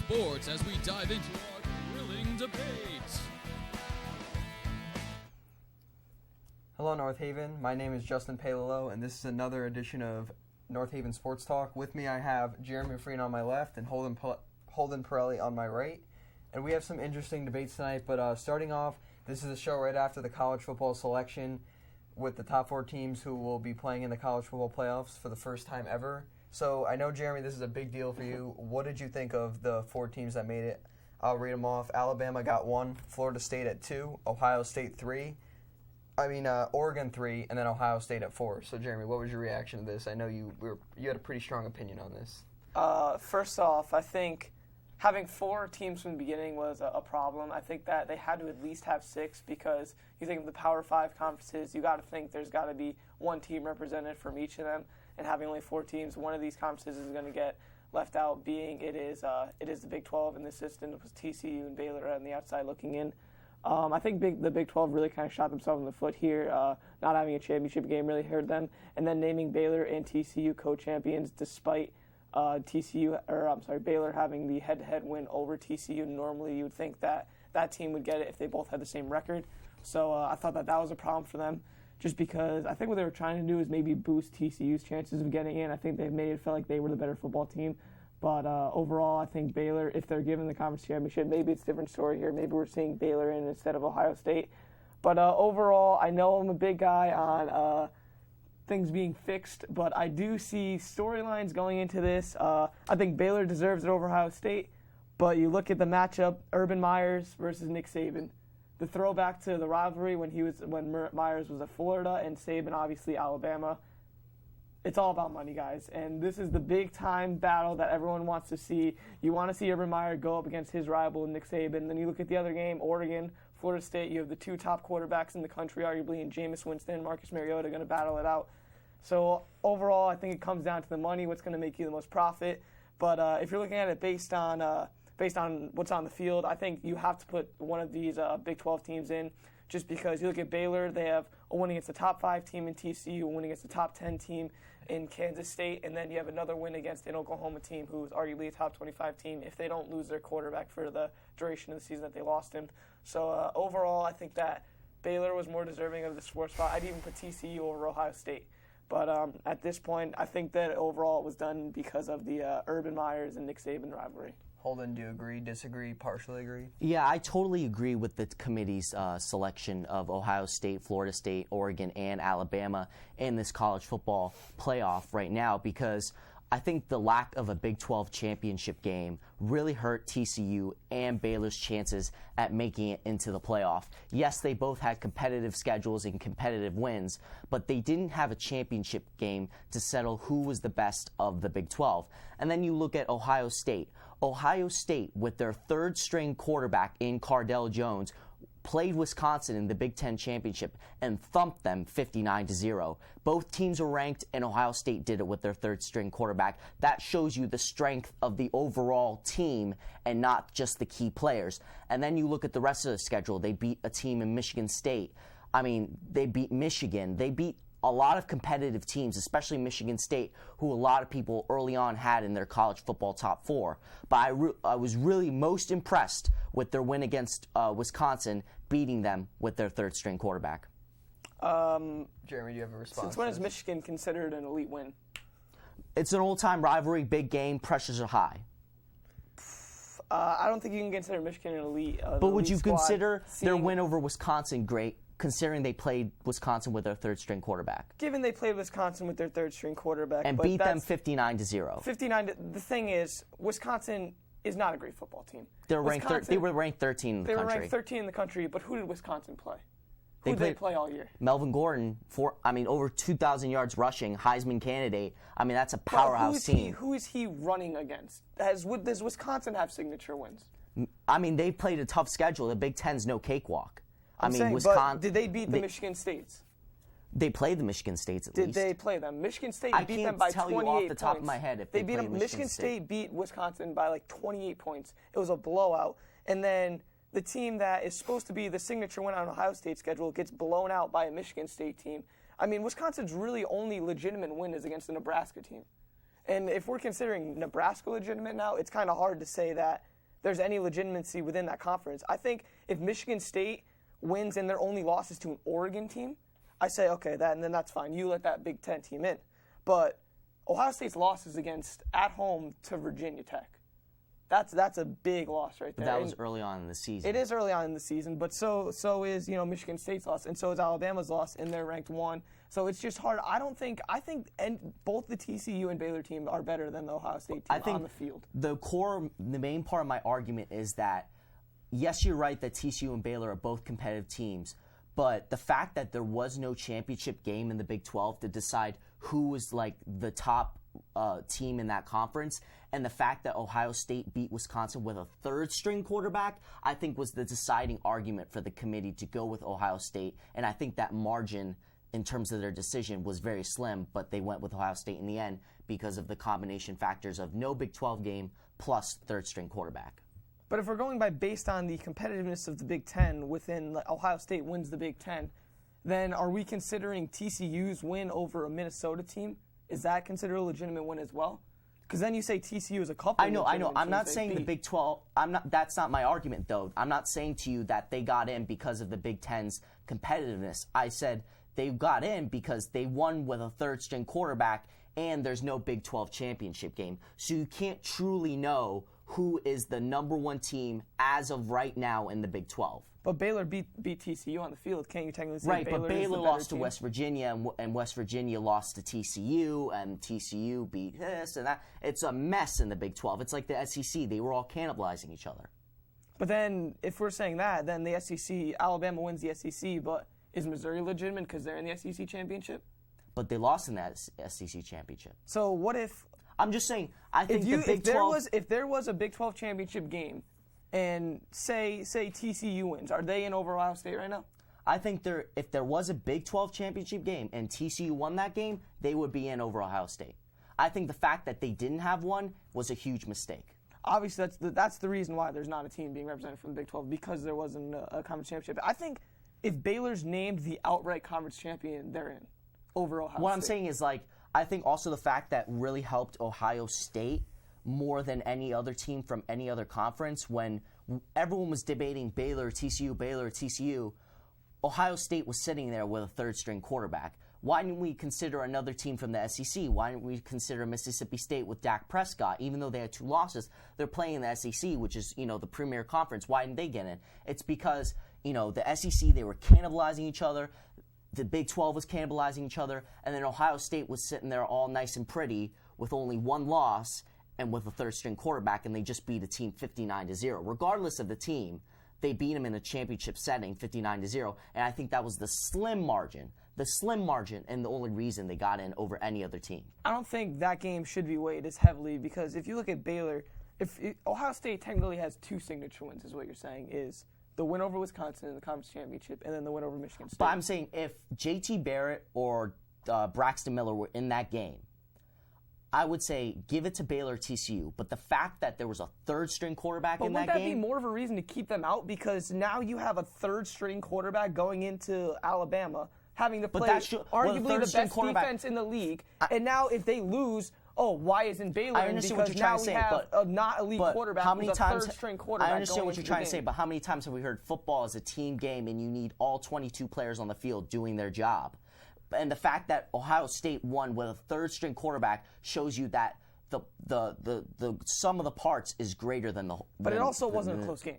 sports as we dive into our thrilling debates. Hello, North Haven. My name is Justin Palillo, and this is another edition of North Haven Sports Talk. With me, I have Jeremy Frean on my left and Holden Pirelli on my right. And we have some interesting debates tonight, but starting off, this is a show right after the college football selection with the top 4 teams who will be playing in the college football playoffs for the first time ever. So I know, Jeremy, this is a big deal for you. What did you think of the 4 teams that made it? I'll read them off. Alabama got 1, Florida State at 2, Ohio State 3, Oregon 3, and then Ohio State at 4. So, Jeremy, what was your reaction to this? I know you had a pretty strong opinion on this. First off, I think having 4 teams from the beginning was a problem. I think that they had to at least have 6 because you think of the Power 5 conferences, you got to think there's got to be 1 team represented from each of them. And having only 4 teams, one of these conferences is going to get left out, being it is the Big 12 in this system. It was TCU and Baylor on the outside looking in. I think the Big 12 really kind of shot themselves in the foot here. Not having a championship game really hurt them. And then naming Baylor and TCU co-champions despite Baylor having the head-to-head win over TCU. Normally you would think that that team would get it if they both had the same record. So I thought that was a problem for them, just because I think what they were trying to do is maybe boost TCU's chances of getting in. I think they made it feel like they were the better football team. But overall, I think Baylor, if they're given the conference championship, maybe it's a different story here. Maybe we're seeing Baylor in instead of Ohio State. But overall, I know I'm a big guy on things being fixed, but I do see storylines going into this. I think Baylor deserves it over Ohio State, but you look at the matchup, Urban Myers versus Nick Saban. The throwback to the rivalry when Myers was at Florida and Saban obviously Alabama. It's all about money, guys, and this is the big-time battle that everyone wants to see. You want to see Urban Meyer go up against his rival, Nick Saban. Then you look at the other game, Oregon, Florida State. You have the 2 top quarterbacks in the country, arguably, in Jameis Winston, Marcus Mariota, going to battle it out. So overall, I think it comes down to the money, what's going to make you the most profit. But if you're looking at it based on what's on the field, I think you have to put one of these Big 12 teams in, just because you look at Baylor, they have a win against the top 5 team in TCU, a win against the top 10 team in Kansas State, and then you have another win against an Oklahoma team who is arguably a top 25 team if they don't lose their quarterback for the duration of the season that they lost him. So overall, I think that Baylor was more deserving of the 4th spot. I'd even put TCU over Ohio State. But at this point, I think that overall it was done because of the Urban Myers and Nick Saban rivalry. Holden, do you agree, disagree, partially agree? Yeah, I totally agree with the committee's selection of Ohio State, Florida State, Oregon, and Alabama in this college football playoff right now, because I think the lack of a Big 12 championship game really hurt TCU and Baylor's chances at making it into the playoff. Yes, they both had competitive schedules and competitive wins, but they didn't have a championship game to settle who was the best of the Big 12. And then you look at Ohio State. Ohio State, with their 3rd-string quarterback in Cardell Jones, played Wisconsin in the Big Ten Championship and thumped them 59-0. Both teams were ranked, and Ohio State did it with their 3rd-string quarterback. That shows you the strength of the overall team and not just the key players. And then you look at the rest of the schedule. They beat a team in Michigan State. They beat Michigan. They beat a lot of competitive teams, especially Michigan State, who a lot of people early on had in their college football top 4. But I was really most impressed with their win against Wisconsin, beating them with their 3rd-string quarterback. Jeremy, do you have a response? Since when is Michigan considered an elite win? It's an old-time rivalry, big game, pressures are high. I don't think you can consider Michigan an elite But would you squad, consider their win over Wisconsin great, considering they played Wisconsin with their 3rd-string quarterback? Given they played Wisconsin with their 3rd-string quarterback. And beat them 59-0. The thing is, Wisconsin is not a great football team. They were ranked 13 in the country. They were ranked 13 in the country, but who did Wisconsin play? Who did they play all year? Melvin Gordon, over 2,000 yards rushing, Heisman candidate. That's a powerhouse team. Who is he running against? Does Wisconsin have signature wins? They played a tough schedule. The Big Ten's no cakewalk. Wisconsin. But did they beat the Michigan States? They played the Michigan States at least. Did they play them? Michigan State beat them by 28 points. I can't tell you off the top of my head if they beat them. Michigan State beat Wisconsin by 28 points. It was a blowout. And then the team that is supposed to be the signature win on Ohio State's schedule gets blown out by a Michigan State team. Wisconsin's really only legitimate win is against the Nebraska team. And if we're considering Nebraska legitimate now, it's kind of hard to say that there's any legitimacy within that conference. I think if Michigan State wins and their only loss is to an Oregon team, I say, okay, and then that's fine. You let that Big Ten team in. But Ohio State's loss is at home to Virginia Tech. That's a big loss right there. But that was early on in the season. It is early on in the season, but so is Michigan State's loss, and so is Alabama's loss, and they're ranked 1. So it's just hard. I think both the TCU and Baylor team are better than the Ohio State team on the field. The main part of my argument is that, yes, you're right that TCU and Baylor are both competitive teams, but the fact that there was no championship game in the Big 12 to decide who was like the top team in that conference, and the fact that Ohio State beat Wisconsin with a third-string quarterback, I think was the deciding argument for the committee to go with Ohio State. And I think that margin in terms of their decision was very slim, but they went with Ohio State in the end because of the combination factors of no Big 12 game plus third-string quarterback. But if we're going based on the competitiveness of the Big Ten Ohio State wins the Big Ten, then are we considering TCU's win over a Minnesota team? Is that considered a legitimate win as well? Because then you say TCU is a couple. I know. I'm not saying the Big 12. That's not my argument, though. I'm not saying to you that they got in because of the Big Ten's competitiveness. I said they got in because they won with a third-string quarterback, and there's no Big 12 championship game. So you can't truly know who is the number 1 team as of right now in the Big 12. But Baylor beat TCU on the field. Can't you technically say right, Baylor but Baylor lost team? to West Virginia, and West Virginia lost to TCU, and TCU beat this and that. It's a mess in the Big 12. It's like the SEC. They were all cannibalizing each other. But then, if we're saying that, then the SEC, Alabama wins the SEC, but is Missouri legitimate because they're in the SEC championship? But they lost in that SEC championship. So what if... I'm just saying, I think the Big 12... If there was a Big 12 championship game, and say TCU wins, are they in over Ohio State right now? I think if there was a Big 12 championship game and TCU won that game, they would be in over Ohio State. I think the fact that they didn't have one was a huge mistake. Obviously, that's the reason why there's not a team being represented from the Big 12, because there wasn't a conference championship. I think if Baylor's named the outright conference champion, they're in over Ohio State. What I'm saying is, I think also the fact that really helped Ohio State more than any other team from any other conference. When everyone was debating Baylor, TCU, Ohio State was sitting there with a third-string quarterback. Why didn't we consider another team from the SEC? Why didn't we consider Mississippi State with Dak Prescott? Even though they had 2 losses, they're playing in the SEC, which is, the premier conference. Why didn't they get in? It's because, the SEC, they were cannibalizing each other. The Big 12 was cannibalizing each other. And then Ohio State was sitting there all nice and pretty with only 1 loss and with a third-string quarterback, and they just beat a team 59-0. Regardless of the team, they beat them in a championship setting 59-0, and I think that was the slim margin, and the only reason they got in over any other team. I don't think that game should be weighed as heavily, because if you look at Baylor, Ohio State technically has 2 signature wins, is what you're saying, is the win over Wisconsin in the conference championship, and then the win over Michigan State. But I'm saying if J.T. Barrett or Braxton Miller were in that game, I would say give it to Baylor TCU, but the fact that there was a third-string quarterback in that game... But wouldn't that be more of a reason to keep them out? Because now you have a third-string quarterback going into Alabama, having to play arguably the best defense in the league, and now if they lose... Oh, why isn't Baylor in? Because now we have a not elite quarterback who's a third-string quarterback. I understand what you're trying to say, but how many times have we heard football is a team game and you need all 22 players on the field doing their job? And the fact that Ohio State won with a third-string quarterback shows you that the sum of the parts is greater than the whole. But it also wasn't a close game.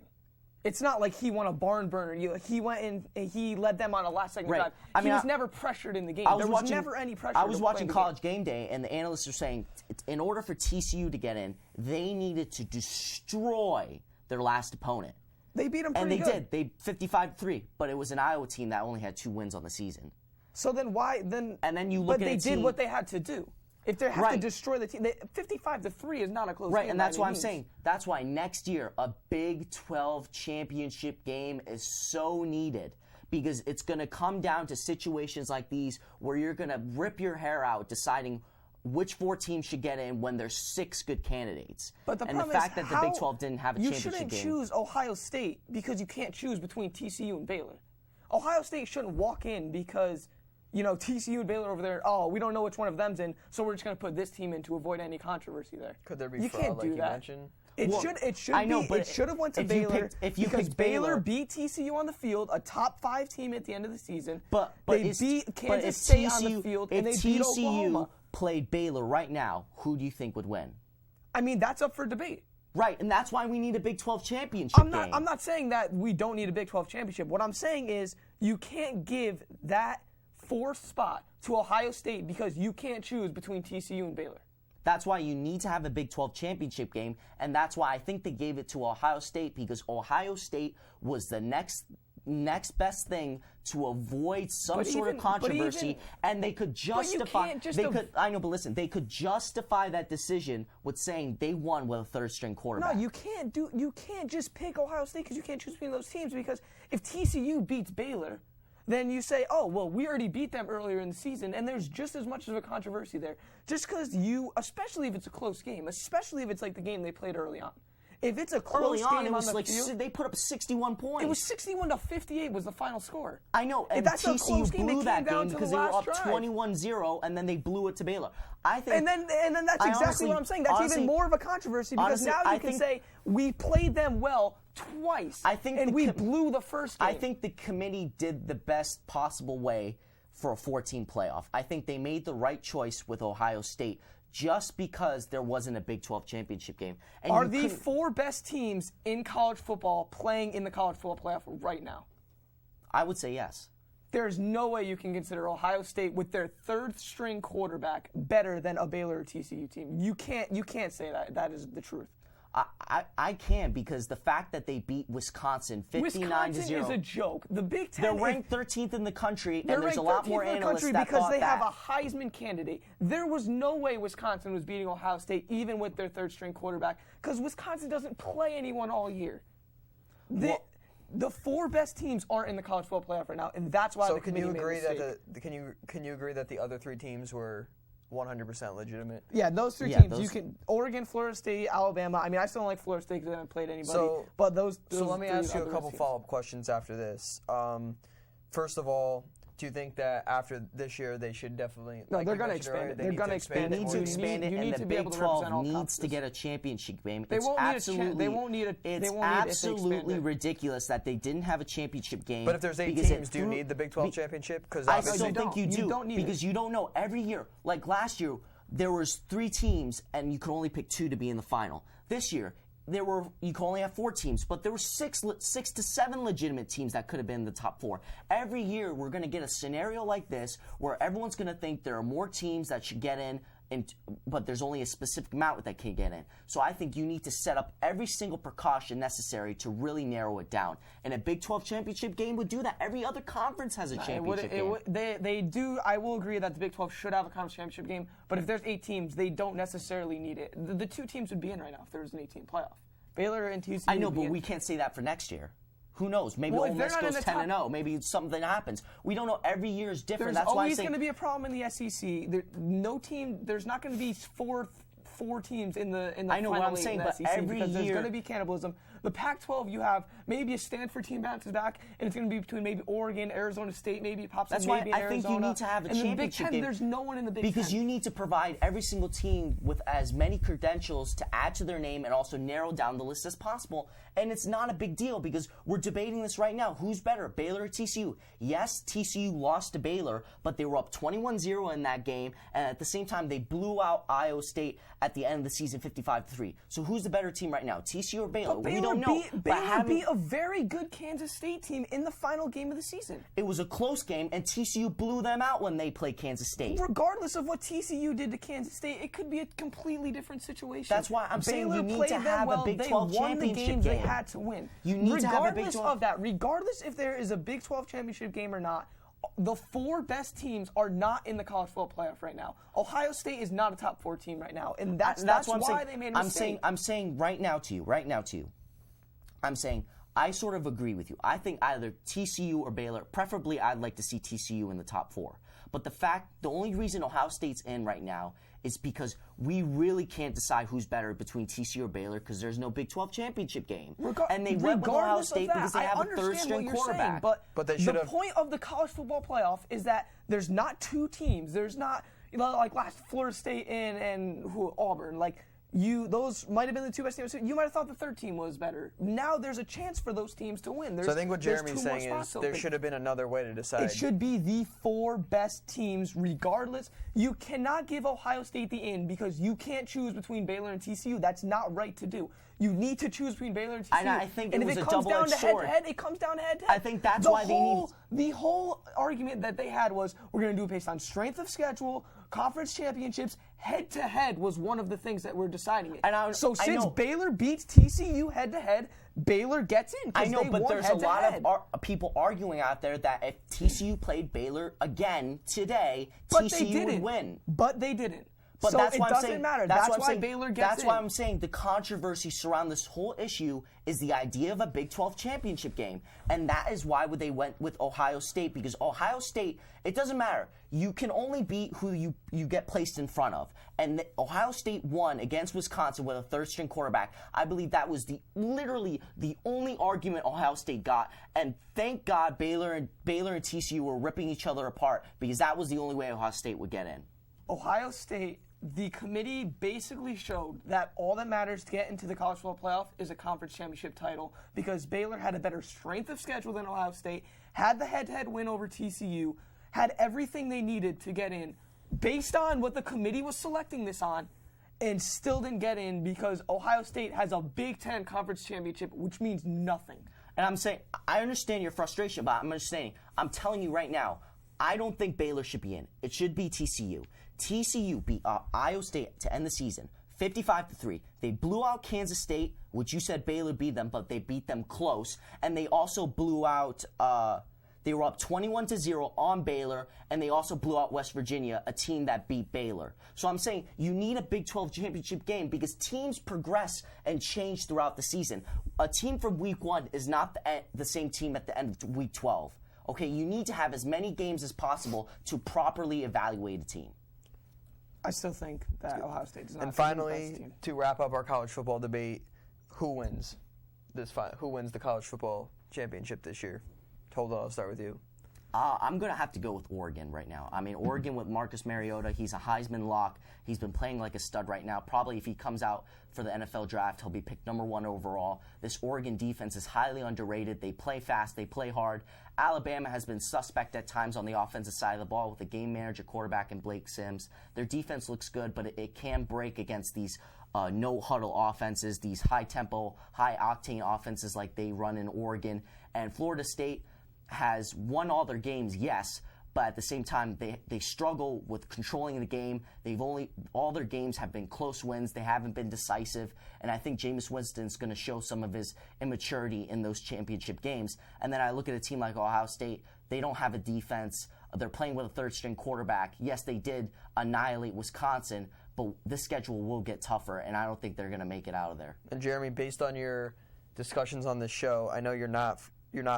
It's not like he won a barn burner. He went in and he led them on a last-second drive. He was never pressured in the game. There was never any pressure. I was watching College Game Day, and the analysts are saying in order for TCU to get in, they needed to destroy their last opponent. They beat them pretty good. And they did. They 55-3, but it was an Iowa team that only had 2 wins on the season. So then why then? And then you look at a team. But they did what they had to do. If they have to destroy the team, 55-3 is not a close game. Right, and that's why I'm saying. That's why next year a Big 12 championship game is so needed, because it's going to come down to situations like these where you're going to rip your hair out deciding which 4 teams should get in when there's 6 good candidates. But the problem fact that the Big 12 didn't have a championship game. You shouldn't choose Ohio State because you can't choose between TCU and Baylor. Ohio State shouldn't walk in because TCU and Baylor over there, we don't know which one of them's in, so we're just going to put this team in to avoid any controversy there. Could there be you fraud can't like do you that. mentioned? It should I know, be. but It should have went to if you Baylor picked because Baylor Baylor beat TCU on the field, a top 5 team at the end of the season. But they is- beat but Kansas if State TCU, on the field, if and they beat TCU Oklahoma. played Baylor right now, who do you think would win? I mean, that's up for debate. Right, and that's why we need a Big 12 championship game. I'm not saying that we don't need a Big 12 championship. What I'm saying is you can't give that 4th spot to Ohio State because you can't choose between TCU and Baylor. That's why you need to have a Big 12 championship game, and that's why I think they gave it to Ohio State, because Ohio State was the next best thing to avoid some sort of controversy, and they could justify. I know, but listen, they could justify that decision with saying they won with a 3rd-string quarterback. No, you can't just pick Ohio State because you can't choose between those teams. Because if TCU beats Baylor, then you say, oh, well, we already beat them earlier in the season, and there's just as much of a controversy there. Just because especially if it's a close game, especially if it's like the game they played early on. If it's a close Early on, game it was on the like field, they put up 61 points. it was 61-58 was the final score. I know, and that's a close TCU game, it blew came that down game to because the they were last up drive. 21-0, and then they blew it to Baylor. I think, And then that's exactly what I'm saying. That's even more of a controversy because now you can say we played them well twice, and we blew the first game. I think the committee did the best possible way for a 14 playoff. I think they made the right choice with Ohio State just because there wasn't a Big 12 championship game. And are the 4 best teams in college football playing in the college football playoff right now? I would say yes. There's no way you can consider Ohio State with their 3rd-string quarterback better than a Baylor or TCU team. You can't say that. That is the truth. I can, because the fact that they beat Wisconsin 59-0. Wisconsin is a joke. The Big Ten. They're ranked 13th in the country, and there's a lot more analysts that because thought they that. have a Heisman candidate. There was no way Wisconsin was beating Ohio State even with their 3rd-string quarterback because Wisconsin doesn't play anyone all year. The 4 best teams aren't in the college football playoff right now, and that's why the committee made a mistake. Can you agree that the other 3 teams were 100% legitimate? Yeah, those 3 teams. You can Oregon, Florida State, Alabama. I mean, I still don't like Florida State because they haven't played anybody. But those so let me ask you a couple teams. follow-up questions after this. First of all, do you think that after this year they should definitely? No, they're going to expand it. They're going to expand it. They need to expand it, and the Big 12 needs to get a championship game. They won't need it. It's absolutely ridiculous that they didn't have a championship game. But if there's 8 teams, do you need the Big 12 championship? Because I still think you do, because you don't know. Every year, like last year, there was 3 teams, and you could only pick 2 to be in the final. This year, you can only have 4 teams, but there were 6 to 7 legitimate teams that could have been in the top 4. Every year, we're going to get a scenario like this where everyone's going to think there are more teams that should get in, but there's only a specific amount that can get in. So I think you need to set up every single precaution necessary to really narrow it down. And a Big 12 championship game would do that. Every other conference has a championship game. They do. I will agree that the Big 12 should have a conference championship game, but if there's 8 teams, they don't necessarily need it. The 2 teams would be in right now if there was an 18 playoff. Baylor and TCU. I know, but we can't say that for next year. Who knows? Maybe Ole Miss goes 10-0. Maybe something happens. We don't know. Every year is different. There's That's why always going to be a problem in the SEC. There's not going to be four teams in the I know final what I'm saying, in the but SEC every because there's year going to be cannibalism. The Pac-12, you have maybe a Stanford team bounces back, and it's going to be between maybe Oregon, Arizona State, maybe it pops That's up maybe why in I think Arizona. you need to have a and championship in the Big Ten, game. There's no one in the Big Ten. Because you need to provide every single team with as many credentials to add to their name and also narrow down the list as possible. And it's not a big deal because we're debating this right now. Who's better, Baylor or TCU? Yes, TCU lost to Baylor, but they were up 21-0 in that game, and at the same time, they blew out Iowa State at the end of the season 55-3. So who's the better team right now, TCU or Baylor? But Baylor we don't know. Baylor beat a very good Kansas State team in the final game of the season. It was a close game, and TCU blew them out when they played Kansas State. Regardless of what TCU did to Kansas State, it could be a completely different situation. That's why I'm saying Baylor you need played to them have well. a Big They 12 won the championship games game. They had to win. You need to have a Big 12. Regardless of that, regardless if there is a Big 12 championship game or not, the 4 best teams are not in the college football playoff right now. Ohio State is not a top 4 team right now, and that's why they made a mistake. I'm saying right now to you, I'm saying I sort of agree with you. I think either TCU or Baylor, preferably I'd like to see TCU in the top 4. But the only reason Ohio State's in right now is because we really can't decide who's better between TCU or Baylor because there's no Big 12 championship game. And they went with Ohio State because they have a 3rd-string quarterback. But they should have. The point of the college football playoff is that there's not 2 teams. There's not like last Florida State and Auburn. Like those might have been the two best teams. You might have thought the third team was better. Now there's a chance for those teams to win. So I think what Jeremy's saying is there should have been another way to decide. It should be the 4 best teams regardless. You cannot give Ohio State the in because you can't choose between Baylor and TCU. That's not right to do. You need to choose between Baylor and TCU. And I think and it was if a double-edged sword. It comes down to head-to-head. I think that's why they need... The whole argument that they had was we're going to do it based on strength of schedule, conference championships, head-to-head was one of the things that we're deciding it. So since Baylor beats TCU head-to-head, Baylor gets in. I know, but there's a lot of people arguing out there that if TCU played Baylor again today, TCU would win. But they didn't. But so that's it why I'm doesn't saying, matter. That's why Baylor gets in. That's why I'm saying the controversy surrounding this whole issue is the idea of a Big 12 championship game. And that is why they went with Ohio State, because Ohio State, it doesn't matter. You can only beat who you get placed in front of. And Ohio State won against Wisconsin with a third-string quarterback. I believe that was literally the only argument Ohio State got. And thank God Baylor and TCU were ripping each other apart, because that was the only way Ohio State would get in. Ohio State, the committee basically showed that all that matters to get into the college football playoff is a conference championship title because Baylor had a better strength of schedule than Ohio State, had the head-to-head win over TCU, had everything they needed to get in based on what the committee was selecting this on, and still didn't get in because Ohio State has a Big Ten conference championship, which means nothing. And I'm saying, I understand your frustration, but I'm just saying, I'm telling you right now, I don't think Baylor should be in. It should be TCU. TCU beat Iowa State to end the season, 55-3. They blew out Kansas State, which you said Baylor beat them, but they beat them close. And they also blew out, they were up 21-0 on Baylor, and they also blew out West Virginia, a team that beat Baylor. So I'm saying you need a Big 12 championship game because teams progress and change throughout the season. A team from week 1 is not the same team at the end of week 12. Okay, you need to have as many games as possible to properly evaluate a team. I still think that Ohio State does not. And finally, to wrap up our college football debate, who wins who wins the college football championship this year? Hold on, I'll start with you. I'm going to have to go with Oregon right now. I mean, Oregon with Marcus Mariota, he's a Heisman lock. He's been playing like a stud right now. Probably if he comes out for the NFL draft, he'll be picked number 1 overall. This Oregon defense is highly underrated. They play fast. They play hard. Alabama has been suspect at times on the offensive side of the ball with a game manager quarterback in Blake Sims. Their defense looks good, but it can break against these no-huddle offenses, these high-tempo, high-octane offenses like they run in Oregon. And Florida State has won all their games, yes, but at the same time, they struggle with controlling the game. All their games have been close wins. They haven't been decisive, and I think Jameis Winston's going to show some of his immaturity in those championship games. And then I look at a team like Ohio State. They don't have a defense. They're playing with a third-string quarterback. Yes, they did annihilate Wisconsin, but this schedule will get tougher, and I don't think they're going to make it out of there. And Jeremy, based on your discussions on this show, I know you're not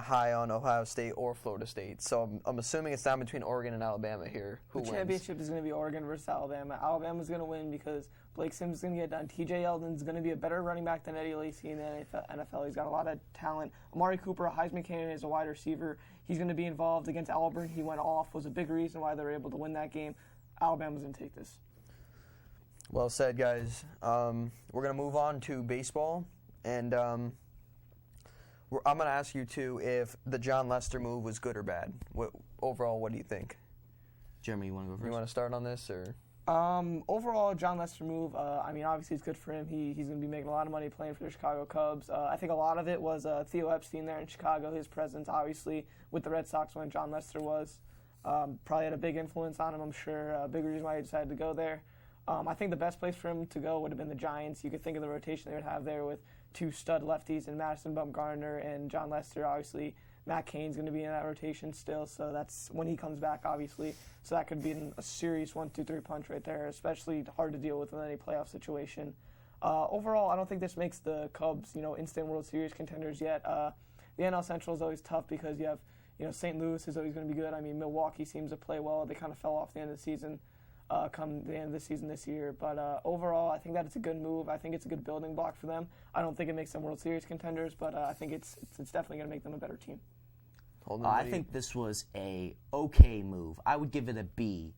high on Ohio State or Florida State, so I'm assuming it's down between Oregon and Alabama here. Who wins? The championship is going to be Oregon versus Alabama. Alabama's going to win because Blake Sims is going to get done. T.J. Yeldon's going to be a better running back than Eddie Lacy in the NFL. He's got a lot of talent. Amari Cooper, a Heisman candidate, is a wide receiver. He's going to be involved against Auburn. He went off, was a big reason why they were able to win that game. Alabama's going to take this. Well said, guys. We're going to move on to baseball, and I'm going to ask you, too, if the John Lester move was good or bad. Overall, what do you think? Jeremy, you want to go first? You want to start on this? Or? Overall, John Lester move, obviously it's good for him. He's going to be making a lot of money playing for the Chicago Cubs. I think a lot of it was Theo Epstein there in Chicago, his presence, obviously, with the Red Sox when John Lester was. Probably had a big influence on him, I'm sure. A big reason why he decided to go there. I think the best place for him to go would have been the Giants. You could think of the rotation they would have there with 2 stud lefties in Madison Bumgarner and John Lester. Obviously, Matt Cain's going to be in that rotation still, so that's when he comes back, obviously. So that could be a serious 1-2-3 punch right there, especially hard to deal with in any playoff situation. Overall, I don't think this makes the Cubs, instant World Series contenders yet. The NL Central is always tough because you have, St. Louis is always going to be good. Milwaukee seems to play well. They kind of fell off the end of the season. Come the end of the season this year. But overall, I think that it's a good move. I think it's a good building block for them. I don't think it makes them World Series contenders, but I think it's definitely going to make them a better team. I think this was a okay move. I would give it a B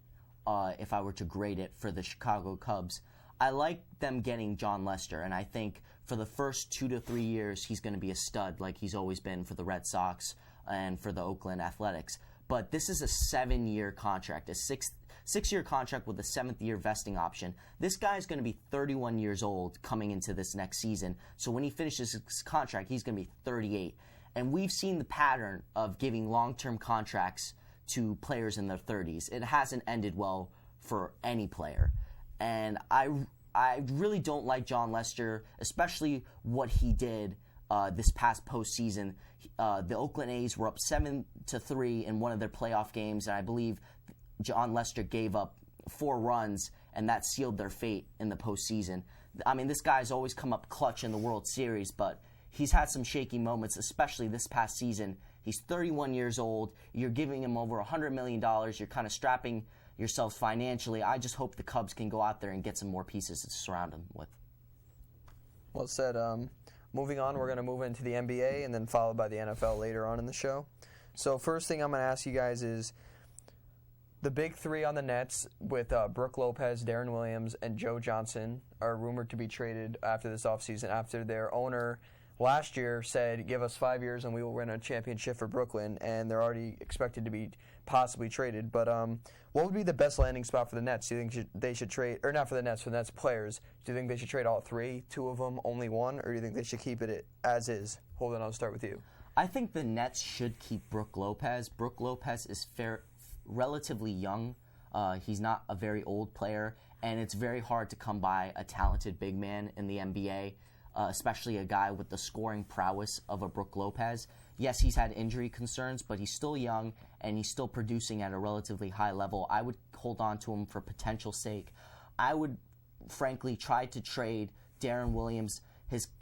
if I were to grade it for the Chicago Cubs. I like them getting John Lester, and I think for the first 2 to 3 years, he's going to be a stud like he's always been for the Red Sox and for the Oakland Athletics. But this is a 7-year contract, a six-year contract with a 7th-year vesting option. This guy's going to be 31 years old coming into this next season. So when he finishes his contract, he's going to be 38. And we've seen the pattern of giving long-term contracts to players in their 30s. It hasn't ended well for any player. And I really don't like John Lester, especially what he did this past postseason. The Oakland A's were up 7-3 in one of their playoff games, and I believe John Lester gave up 4 runs, and that sealed their fate in the postseason. I mean, this guy's always come up clutch in the World Series, but he's had some shaky moments, especially this past season. He's 31 years old. You're giving him over $100 million. You're kind of strapping yourselves financially. I just hope the Cubs can go out there and get some more pieces to surround him with. Well said. Moving on, we're going to move into the NBA and then followed by the NFL later on in the show. So first thing I'm going to ask you guys is the big three on the Nets with Brook Lopez, Darren Williams, and Joe Johnson are rumored to be traded after this offseason after their owner last year said, give us 5 years and we will win a championship for Brooklyn, and they're already expected to be possibly traded. But what would be the best landing spot for the Nets? Do you think they should trade, or not for the Nets players, do you think they should trade all 3, 2 of them, only 1, or do you think they should keep it as is? Holden, I'll start with you. I think the Nets should keep Brook Lopez. Brook Lopez is relatively young. He's not a very old player, and it's very hard to come by a talented big man in the NBA. Especially a guy with the scoring prowess of a Brook Lopez. Yes, he's had injury concerns, but he's still young, and he's still producing at a relatively high level. I would hold on to him for potential sake. I would, frankly, try to trade Darren Williams.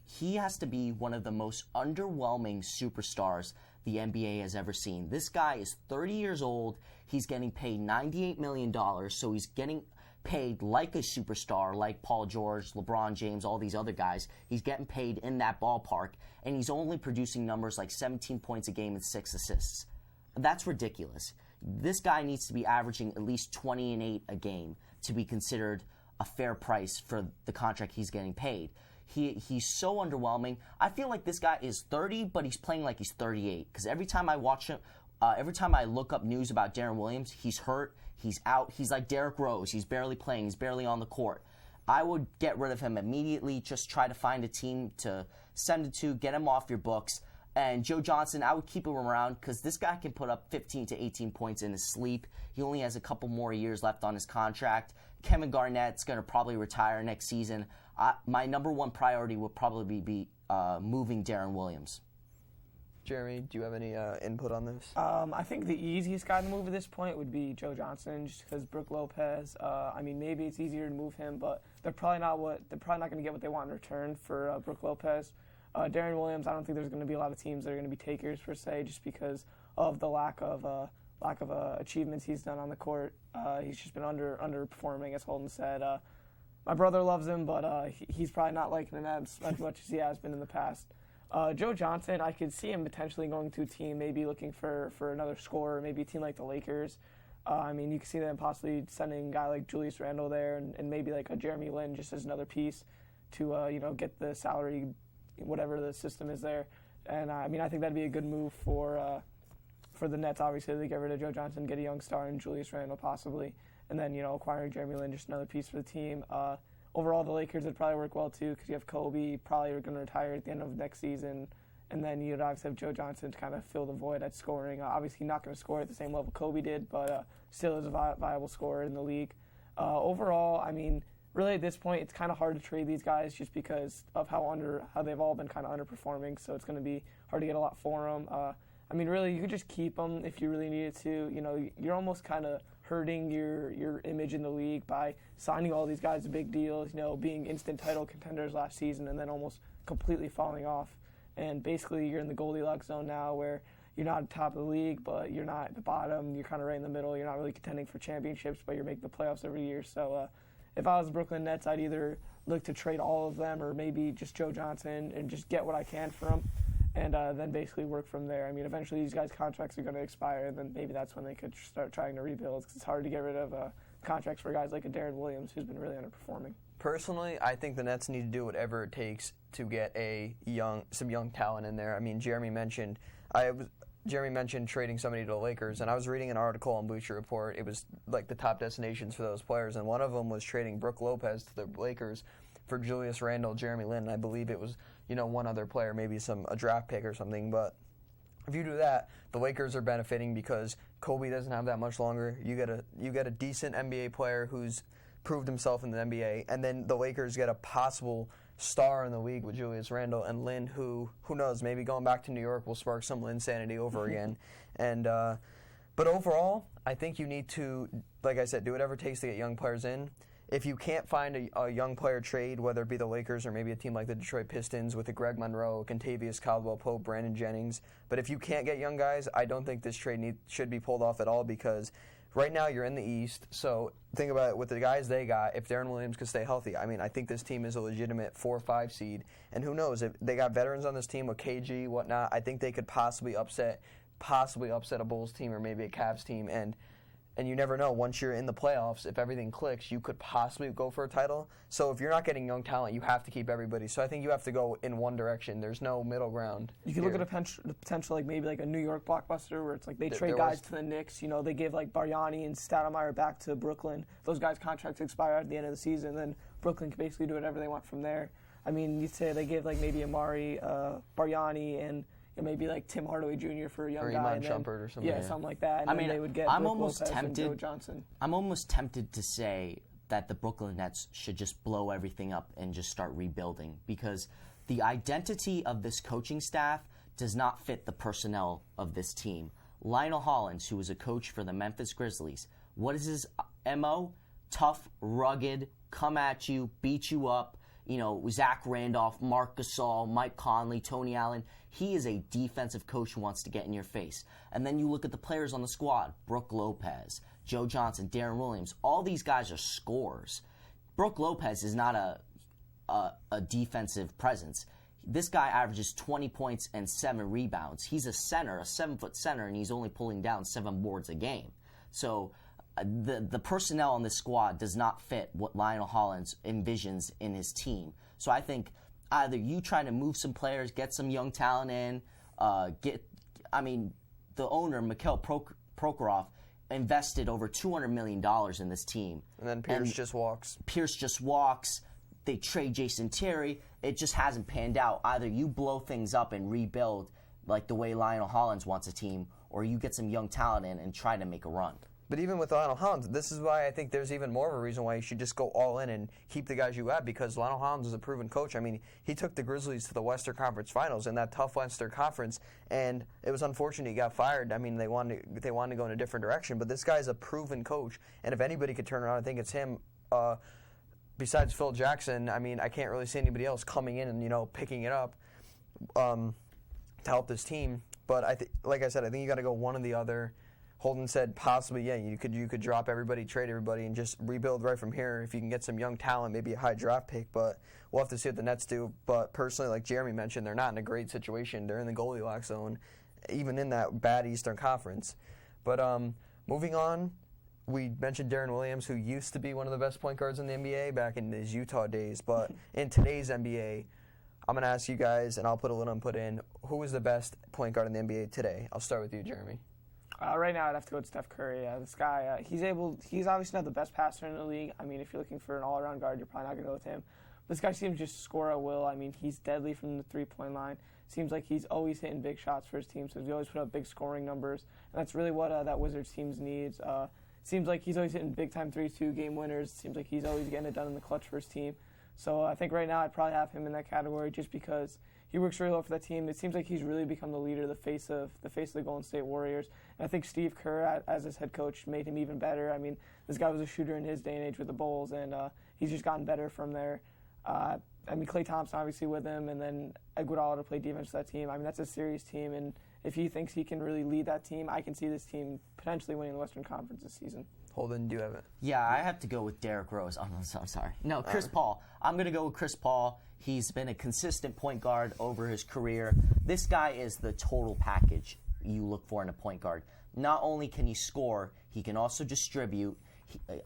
He has to be one of the most underwhelming superstars the NBA has ever seen. This guy is 30 years old. He's getting paid $98 million, so he's getting paid like a superstar, like Paul George, LeBron James, all these other guys. He's getting paid in that ballpark, and he's only producing numbers like 17 points a game and 6 assists. That's ridiculous. This guy needs to be averaging at least 20 and 8 a game to be considered a fair price for the contract he's getting paid. He's so underwhelming. I feel like this guy is 30, but he's playing like he's 38, because every time I watch him, every time I look up news about Darren Williams, he's hurt, he's out, he's like Derrick Rose, he's barely playing, he's barely on the court. I would get rid of him immediately, just try to find a team to send it to, get him off your books. And Joe Johnson, I would keep him around because this guy can put up 15 to 18 points in his sleep. He only has a couple more years left on his contract. Kevin Garnett's going to probably retire next season. My number one priority would probably be moving Darren Williams. Jeremy, do you have any input on this? I think the easiest guy to move at this point would be Joe Johnson, just because Brook Lopez. I mean, maybe it's easier to move him, but they're probably not going to get what they want in return for Brook Lopez. Darren Williams, I don't think there's going to be a lot of teams that are going to be takers per se, just because of the lack of achievements he's done on the court. He's just been underperforming, as Holden said. My brother loves him, but he's probably not liking him as much as he has been in the past. Joe Johnson, I could see him potentially going to a team, maybe looking for another scorer, maybe a team like the Lakers. I mean, you could see them possibly sending a guy like Julius Randle there, and maybe like a Jeremy Lin just as another piece to get the salary, whatever the system is there. And I mean, I think that'd be a good move for the Nets. Obviously, they get rid of Joe Johnson, get a young star in Julius Randle possibly, and then acquiring Jeremy Lin, just another piece for the team. Overall, the Lakers would probably work well, too, because you have Kobe probably going to retire at the end of next season. And then you'd obviously have Joe Johnson to kind of fill the void at scoring. Obviously, not going to score at the same level Kobe did, but still is a viable scorer in the league. Overall, I mean, really at this point, it's kind of hard to trade these guys just because of how they've all been kind of underperforming. So it's going to be hard to get a lot for them. I mean, really, you could just keep them if you really needed to. You're almost kind of hurting your image in the league by signing all these guys to big deals, being instant title contenders last season and then almost completely falling off. And basically you're in the Goldilocks zone now where you're not at the top of the league, but you're not at the bottom. You're kind of right in the middle. You're not really contending for championships, but you're making the playoffs every year. So if I was the Brooklyn Nets, I'd either look to trade all of them or maybe just Joe Johnson and just get what I can from him. And then basically work from there. I mean, eventually these guys' contracts are going to expire, and then maybe that's when they could start trying to rebuild. Because it's hard to get rid of contracts for guys like a Darren Williams, who's been really underperforming. Personally, I think the Nets need to do whatever it takes to get some young talent in there. I mean, Jeremy mentioned trading somebody to the Lakers, and I was reading an article on Bleacher Report. It was like the top destinations for those players, and one of them was trading Brook Lopez to the Lakers for Julius Randle, Jeremy Lin, and I believe it was one other player, maybe a draft pick or something. But if you do that, the Lakers are benefiting because Kobe doesn't have that much longer. You get a decent NBA player who's proved himself in the NBA, and then the Lakers get a possible star in the league with Julius Randle and Lin, who knows, maybe going back to New York will spark some Lin sanity over again. And but overall, I think you need to, like I said, do whatever it takes to get young players in. If you can't find a young player trade, whether it be the Lakers or maybe a team like the Detroit Pistons with a Greg Monroe, Kentavious Caldwell-Pope, Brandon Jennings, but if you can't get young guys, I don't think this trade should be pulled off at all because right now you're in the East, so think about it with the guys they got. If Darren Williams could stay healthy, I mean, I think this team is a legitimate 4 or 5 seed, and who knows, if they got veterans on this team with KG, whatnot, I think they could possibly upset a Bulls team or maybe a Cavs team, and you never know. Once you're in the playoffs, if everything clicks, you could possibly go for a title. So if you're not getting young talent, you have to keep everybody. So I think you have to go in one direction. There's no middle ground. You can look at the potential, like maybe like a New York blockbuster where it's like they trade guys to the Knicks. They give like Bargnani and Stoudemire back to Brooklyn. Those guys' contracts expire at the end of the season. Then Brooklyn can basically do whatever they want from there. I mean, you'd say they give like maybe Amari, Bargnani, and maybe like Tim Hardaway Jr. for a young guy. Or Iman Shumpert or something. Yeah, something like that. And then they would get Brook Lopez and Joe Johnson. I'm almost tempted to say that the Brooklyn Nets should just blow everything up and just start rebuilding because the identity of this coaching staff does not fit the personnel of this team. Lionel Hollins, who was a coach for the Memphis Grizzlies, what is his MO? Tough, rugged, come at you, beat you up. Zach Randolph, Marc Gasol, Mike Conley, Tony Allen. He is a defensive coach who wants to get in your face. And then you look at the players on the squad, Brook Lopez, Joe Johnson, Darren Williams. All these guys are scorers. Brook Lopez is not a defensive presence. This guy averages 20 points and 7 rebounds. He's a center, a 7-foot center, and he's only pulling down 7 boards a game. So the personnel on this squad does not fit what Lionel Hollins envisions in his team. So I think either you try to move some players, get some young talent in, the owner, Mikhail Prokhorov, invested over $200 million in this team. And then Pierce just walks. They trade Jason Terry. It just hasn't panned out. Either you blow things up and rebuild like the way Lionel Hollins wants a team, or you get some young talent in and try to make a run. But even with Lionel Hollins, this is why I think there's even more of a reason why you should just go all in and keep the guys you have, because Lionel Hollins is a proven coach. I mean, he took the Grizzlies to the Western Conference Finals in that tough Western Conference, and it was unfortunate he got fired. I mean, they wanted to go in a different direction, but this guy's a proven coach, and if anybody could turn around, I think it's him. Besides Phil Jackson, I mean, I can't really see anybody else coming in and picking it up to help this team. But like I said, I think you got to go one or the other. Holden said possibly, yeah, you could drop everybody, trade everybody, and just rebuild right from here if you can get some young talent, maybe a high draft pick. But we'll have to see what the Nets do. But personally, like Jeremy mentioned, they're not in a great situation. They're in the Goldilocks zone, even in that bad Eastern Conference. But moving on, we mentioned Darren Williams, who used to be one of the best point guards in the NBA back in his Utah days. But in today's NBA, I'm going to ask you guys, and I'll put a little input in, who is the best point guard in the NBA today? I'll start with you, Jeremy. Right now, I'd have to go with Steph Curry. This guy, he's obviously not the best passer in the league. I mean, if you're looking for an all-around guard, you're probably not going to go with him. This guy seems to just score at will. I mean, he's deadly from the three-point line. Seems like he's always hitting big shots for his team, so he always put up big scoring numbers. And that's really what that Wizards team needs. Seems like he's always hitting big-time threes, too, game winners. Seems like he's always getting it done in the clutch for his team. So I think right now I'd probably have him in that category just because he works really well for that team. It seems like he's really become the leader, the face of the Golden State Warriors. And I think Steve Kerr, as his head coach, made him even better. I mean, this guy was a shooter in his day and age with the Bulls, and he's just gotten better from there. Klay Thompson obviously with him, and then Iguodala to play defense for that team. I mean, that's a serious team, and if he thinks he can really lead that team, I can see this team potentially winning the Western Conference this season. Holden, do you have it? Yeah, I have to go with Derrick Rose. Oh, no, I'm sorry. No, Chris Paul. I'm going to go with Chris Paul. He's been a consistent point guard over his career. This guy is the total package you look for in a point guard. Not only can he score, he can also distribute.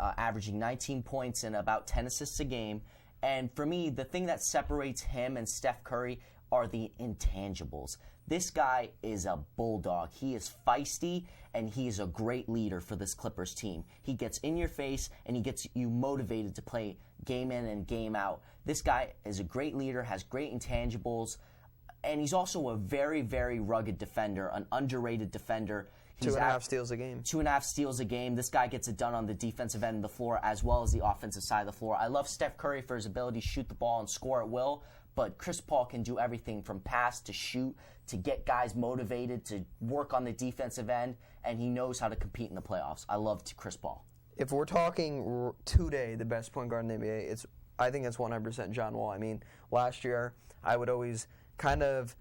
averaging 19 points and about 10 assists a game. And for me, the thing that separates him and Steph Curry are the intangibles. This guy is a bulldog. He is feisty, and he is a great leader for this Clippers team. He gets in your face, and he gets you motivated to play game in and game out. This guy is a great leader, has great intangibles, and he's also a very, very rugged defender, an underrated defender. He's 2.5 steals a game. 2.5 steals a game. This guy gets it done on the defensive end of the floor as well as the offensive side of the floor. I love Steph Curry for his ability to shoot the ball and score at will, but Chris Paul can do everything from pass to shoot to get guys motivated to work on the defensive end, and he knows how to compete in the playoffs. I love Chris Paul. If we're talking today, the best point guard in the NBA, I think it's 100% John Wall. I mean, last year I would always kind of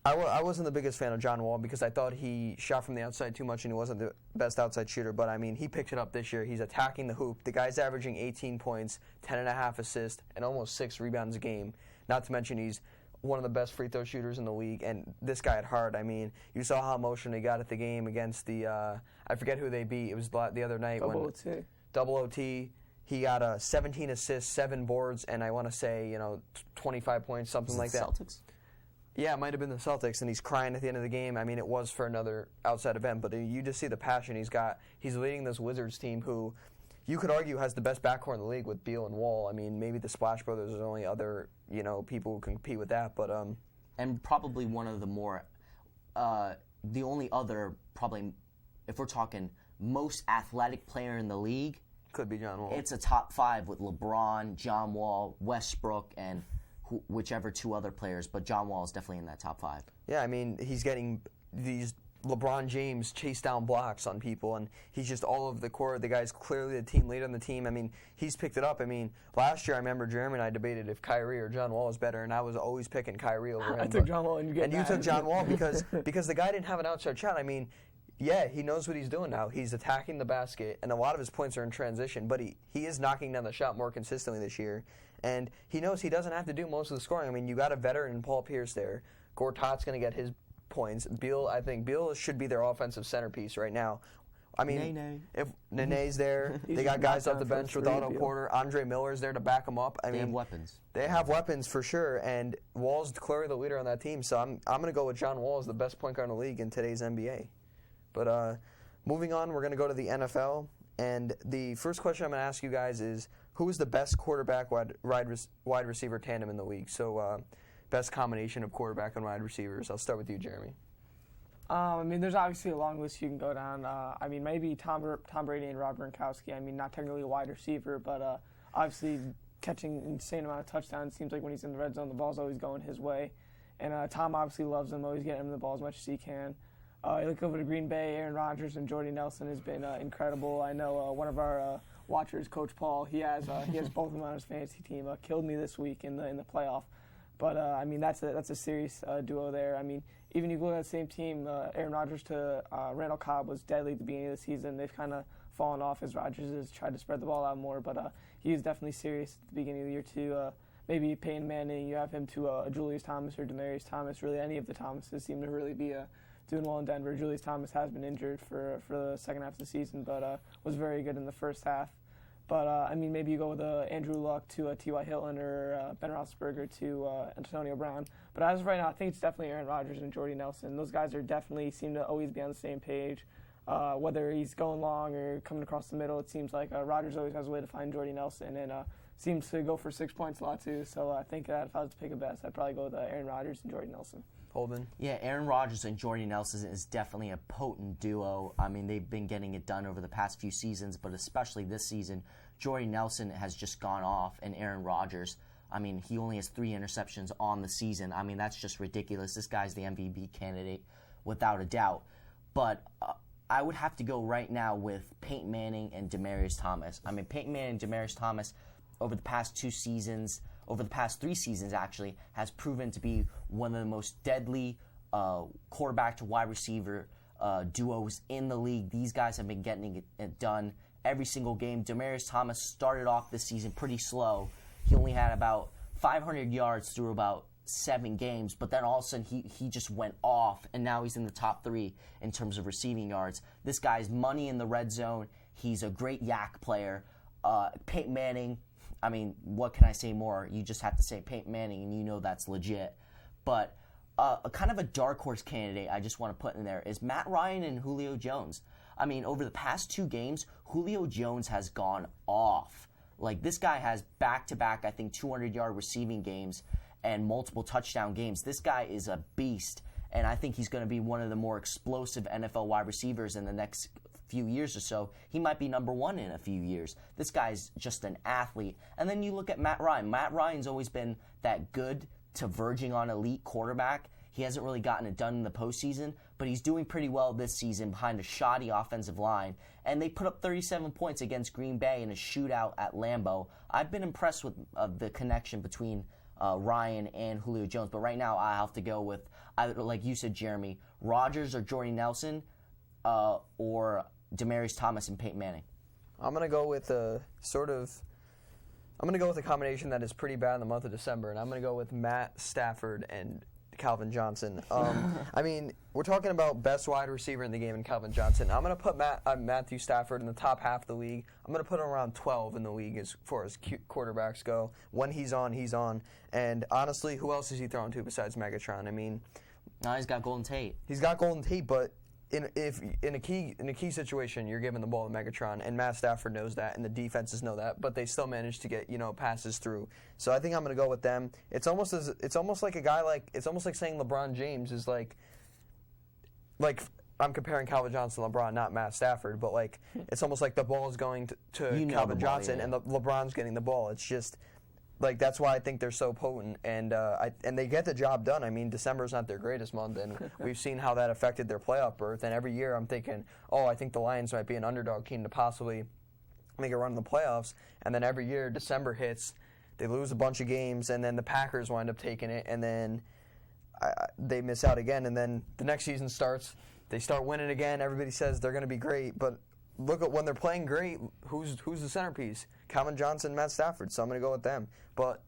I wasn't the biggest fan of John Wall because I thought he shot from the outside too much and he wasn't the best outside shooter. But, I mean, he picked it up this year. He's attacking the hoop. The guy's averaging 18 points, 10.5 assists, and almost 6 rebounds a game. Not to mention he's one of the best free throw shooters in the league. And this guy at heart, I mean, you saw how emotional he got at the game against the I forget who they beat. It was the other night. Double OT. He got 17 assists, 7 boards, and I want to say 25 points, something like that. Celtics? Yeah, it might have been the Celtics, and he's crying at the end of the game. I mean, it was for another outside event, but you just see the passion he's got. He's leading this Wizards team who you could argue has the best backcourt in the league with Beal and Wall. I mean, maybe the Splash Brothers are the only other, people who can compete with that, but and probably one of the more the only other probably if we're talking most athletic player in the league could be John Wall. It's a top 5 with LeBron, John Wall, Westbrook, and whichever 2 other players, but John Wall is definitely in that top 5. Yeah, I mean, he's getting these LeBron James chase down blocks on people, and he's just all over the court. The guy's clearly the team leader on the team. I mean, he's picked it up. I mean, last year I remember Jeremy and I debated if Kyrie or John Wall was better, and I was always picking Kyrie over him. I took John Wall, and you took John Wall because the guy didn't have an outside shot. I mean, yeah, he knows what he's doing now. He's attacking the basket, and a lot of his points are in transition, but he is knocking down the shot more consistently this year. And he knows he doesn't have to do most of the scoring. I mean, you got a veteran in Paul Pierce there. Gortat's going to get his points. I think Beal should be their offensive centerpiece right now. I mean, if Nene's there, they got guys off the bench with Otto Porter. Andre Miller's there to back them up. They have weapons. They have weapons for sure, and Wall's clearly the leader on that team. So I'm going to go with John Wall as the best point guard in the league in today's NBA. But moving on, we're going to go to the NFL. And the first question I'm going to ask you guys is, who is the best quarterback wide receiver tandem in the league? So best combination of quarterback and wide receivers. I'll start with you, Jeremy. I mean, there's obviously a long list you can go down. I mean, maybe Tom Brady and Rob Gronkowski. I mean, not technically a wide receiver, but obviously catching an insane amount of touchdowns. Seems like when he's in the red zone, the ball's always going his way. And Tom obviously loves him, always getting him the ball as much as he can. You look over to Green Bay, Aaron Rodgers and Jordy Nelson has been incredible. I know one of our watchers, Coach Paul, he has both of them on his fantasy team. Killed me this week in the playoff. But I mean, that's a serious duo there. I mean, even you go to that same team, Aaron Rodgers to Randall Cobb was deadly at the beginning of the season. They've kind of fallen off as Rodgers has tried to spread the ball out more. But he is definitely serious at the beginning of the year too. Maybe Peyton Manning, you have him to Julius Thomas or Demaryius Thomas. Really, any of the Thomases seem to really be doing well in Denver. Julius Thomas has been injured for the second half of the season, but was very good in the first half. But, I mean, maybe you go with Andrew Luck to T.Y. Hilton or Ben Roethlisberger to Antonio Brown. But as of right now, I think it's definitely Aaron Rodgers and Jordy Nelson. Those guys seem to always be on the same page. Whether he's going long or coming across the middle, it seems like Rodgers always has a way to find Jordy Nelson and seems to go for 6 points a lot too. So I think that if I was to pick a best, I'd probably go with Aaron Rodgers and Jordy Nelson. Holden? Yeah, Aaron Rodgers and Jordy Nelson is definitely a potent duo. I mean, they've been getting it done over the past few seasons, but especially this season, Jordy Nelson has just gone off, and Aaron Rodgers, I mean, he only has 3 interceptions on the season. I mean, that's just ridiculous. This guy's the MVP candidate without a doubt. But I would have to go right now with Peyton Manning and Demaryius Thomas. I mean, Peyton Manning and Demaryius Thomas over the past 3 seasons actually, has proven to be one of the most deadly quarterback to wide receiver duos in the league. These guys have been getting it done every single game. Demaryius Thomas started off this season pretty slow. He only had about 500 yards through about 7 games, but then all of a sudden he just went off, and now he's in the top 3 in terms of receiving yards. This guy's money in the red zone. He's a great yak player. Peyton Manning, I mean, what can I say more? You just have to say Peyton Manning, and you know that's legit. But a kind of a dark horse candidate I just want to put in there is Matt Ryan and Julio Jones. I mean, over the past 2 games, Julio Jones has gone off. Like, this guy has back-to-back, I think, 200-yard receiving games and multiple touchdown games. This guy is a beast, and I think he's going to be one of the more explosive NFL wide receivers in the next few years or so. He might be number 1 in a few years. This guy's just an athlete. And then you look at Matt Ryan. Matt Ryan's always been that good to verging on elite quarterback. He hasn't really gotten it done in the postseason, but he's doing pretty well this season behind a shoddy offensive line. And they put up 37 points against Green Bay in a shootout at Lambeau. I've been impressed with the connection between Ryan and Julio Jones, but right now I have to go with, either, like you said, Jeremy, Rodgers or Jordy Nelson, or Demaryius Thomas and Peyton Manning. I'm going to go with a combination that is pretty bad in the month of December, and I'm going to go with Matt Stafford and Calvin Johnson. I mean, we're talking about best wide receiver in the game in Calvin Johnson. I'm going to put Matthew Stafford in the top half of the league. I'm going to put him around 12 in the league as far as quarterbacks go. When he's on, he's on. And honestly, who else is he throwing to besides Megatron? I mean, no, he's got Golden Tate. He's got Golden Tate, but in a key situation, you're giving the ball to Megatron, and Matt Stafford knows that, and the defenses know that, but they still manage to get passes through. So I think I'm going to go with them. It's almost like saying LeBron James is like I'm comparing Calvin Johnson to LeBron, not Matt Stafford, but like it's almost like the ball is going to Calvin Johnson, and LeBron's getting the ball. It's just. Like, that's why I think they're so potent, and they get the job done. I mean, December's not their greatest month, and we've seen how that affected their playoff berth. And every year I'm thinking, I think the Lions might be an underdog team to possibly make a run in the playoffs. And then every year December hits, they lose a bunch of games, and then the Packers wind up taking it, and then they miss out again. And then the next season starts, they start winning again. Everybody says they're going to be great, but look at when they're playing great, who's the centerpiece? Calvin Johnson, Matt Stafford. So I'm going to go with them. But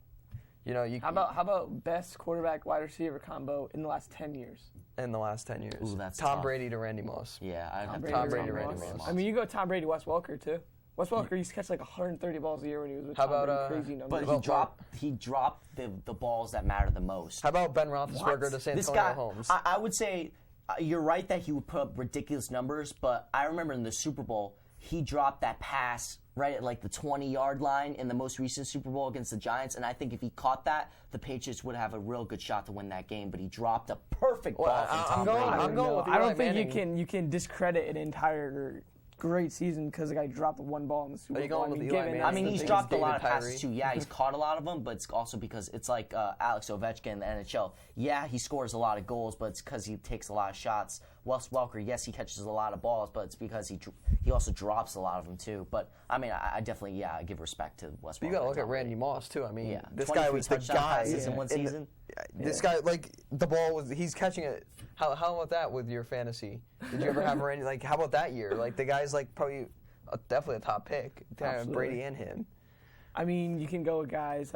how about best quarterback wide receiver combo in the last 10 years? In the last 10 years, ooh, that's Tom tough. Brady to Randy Moss. Yeah, I'd have Tom Brady to Randy Moss. I mean, you go Tom Brady, Wes Welker too. Wes Welker used to catch like 130 balls a year when he was with Tom Brady. Crazy numbers. But he dropped the balls that matter the most. How about Ben Roethlisberger to Santonio Holmes? I would say you're right that he would put up ridiculous numbers, but I remember in the Super Bowl, he dropped that pass right at like the 20-yard line in the most recent Super Bowl against the Giants, and I think if he caught that, the Patriots would have a real good shot to win that game. But he dropped a perfect ball from Tom Brady. I don't think you can discredit an entire great season because the guy dropped one ball in the Super Bowl. I mean, he's dropped a lot of passes too. Yeah, he's caught a lot of them, but it's also because it's like Alex Ovechkin in the NHL. Yeah, he scores a lot of goals, but it's because he takes a lot of shots. Wes Welker, yes, he catches a lot of balls, but it's because he also drops a lot of them too. But I mean, I definitely I give respect to Wes Welker. You got to look at Randy Moss too. I mean, this guy was the guy in one season. This guy, like the ball he's catching it. How about that with your fantasy? Did you ever have Randy? Like, how about that year? Like the guy's like probably definitely a top pick. Brady and him. I mean, you can go with guys.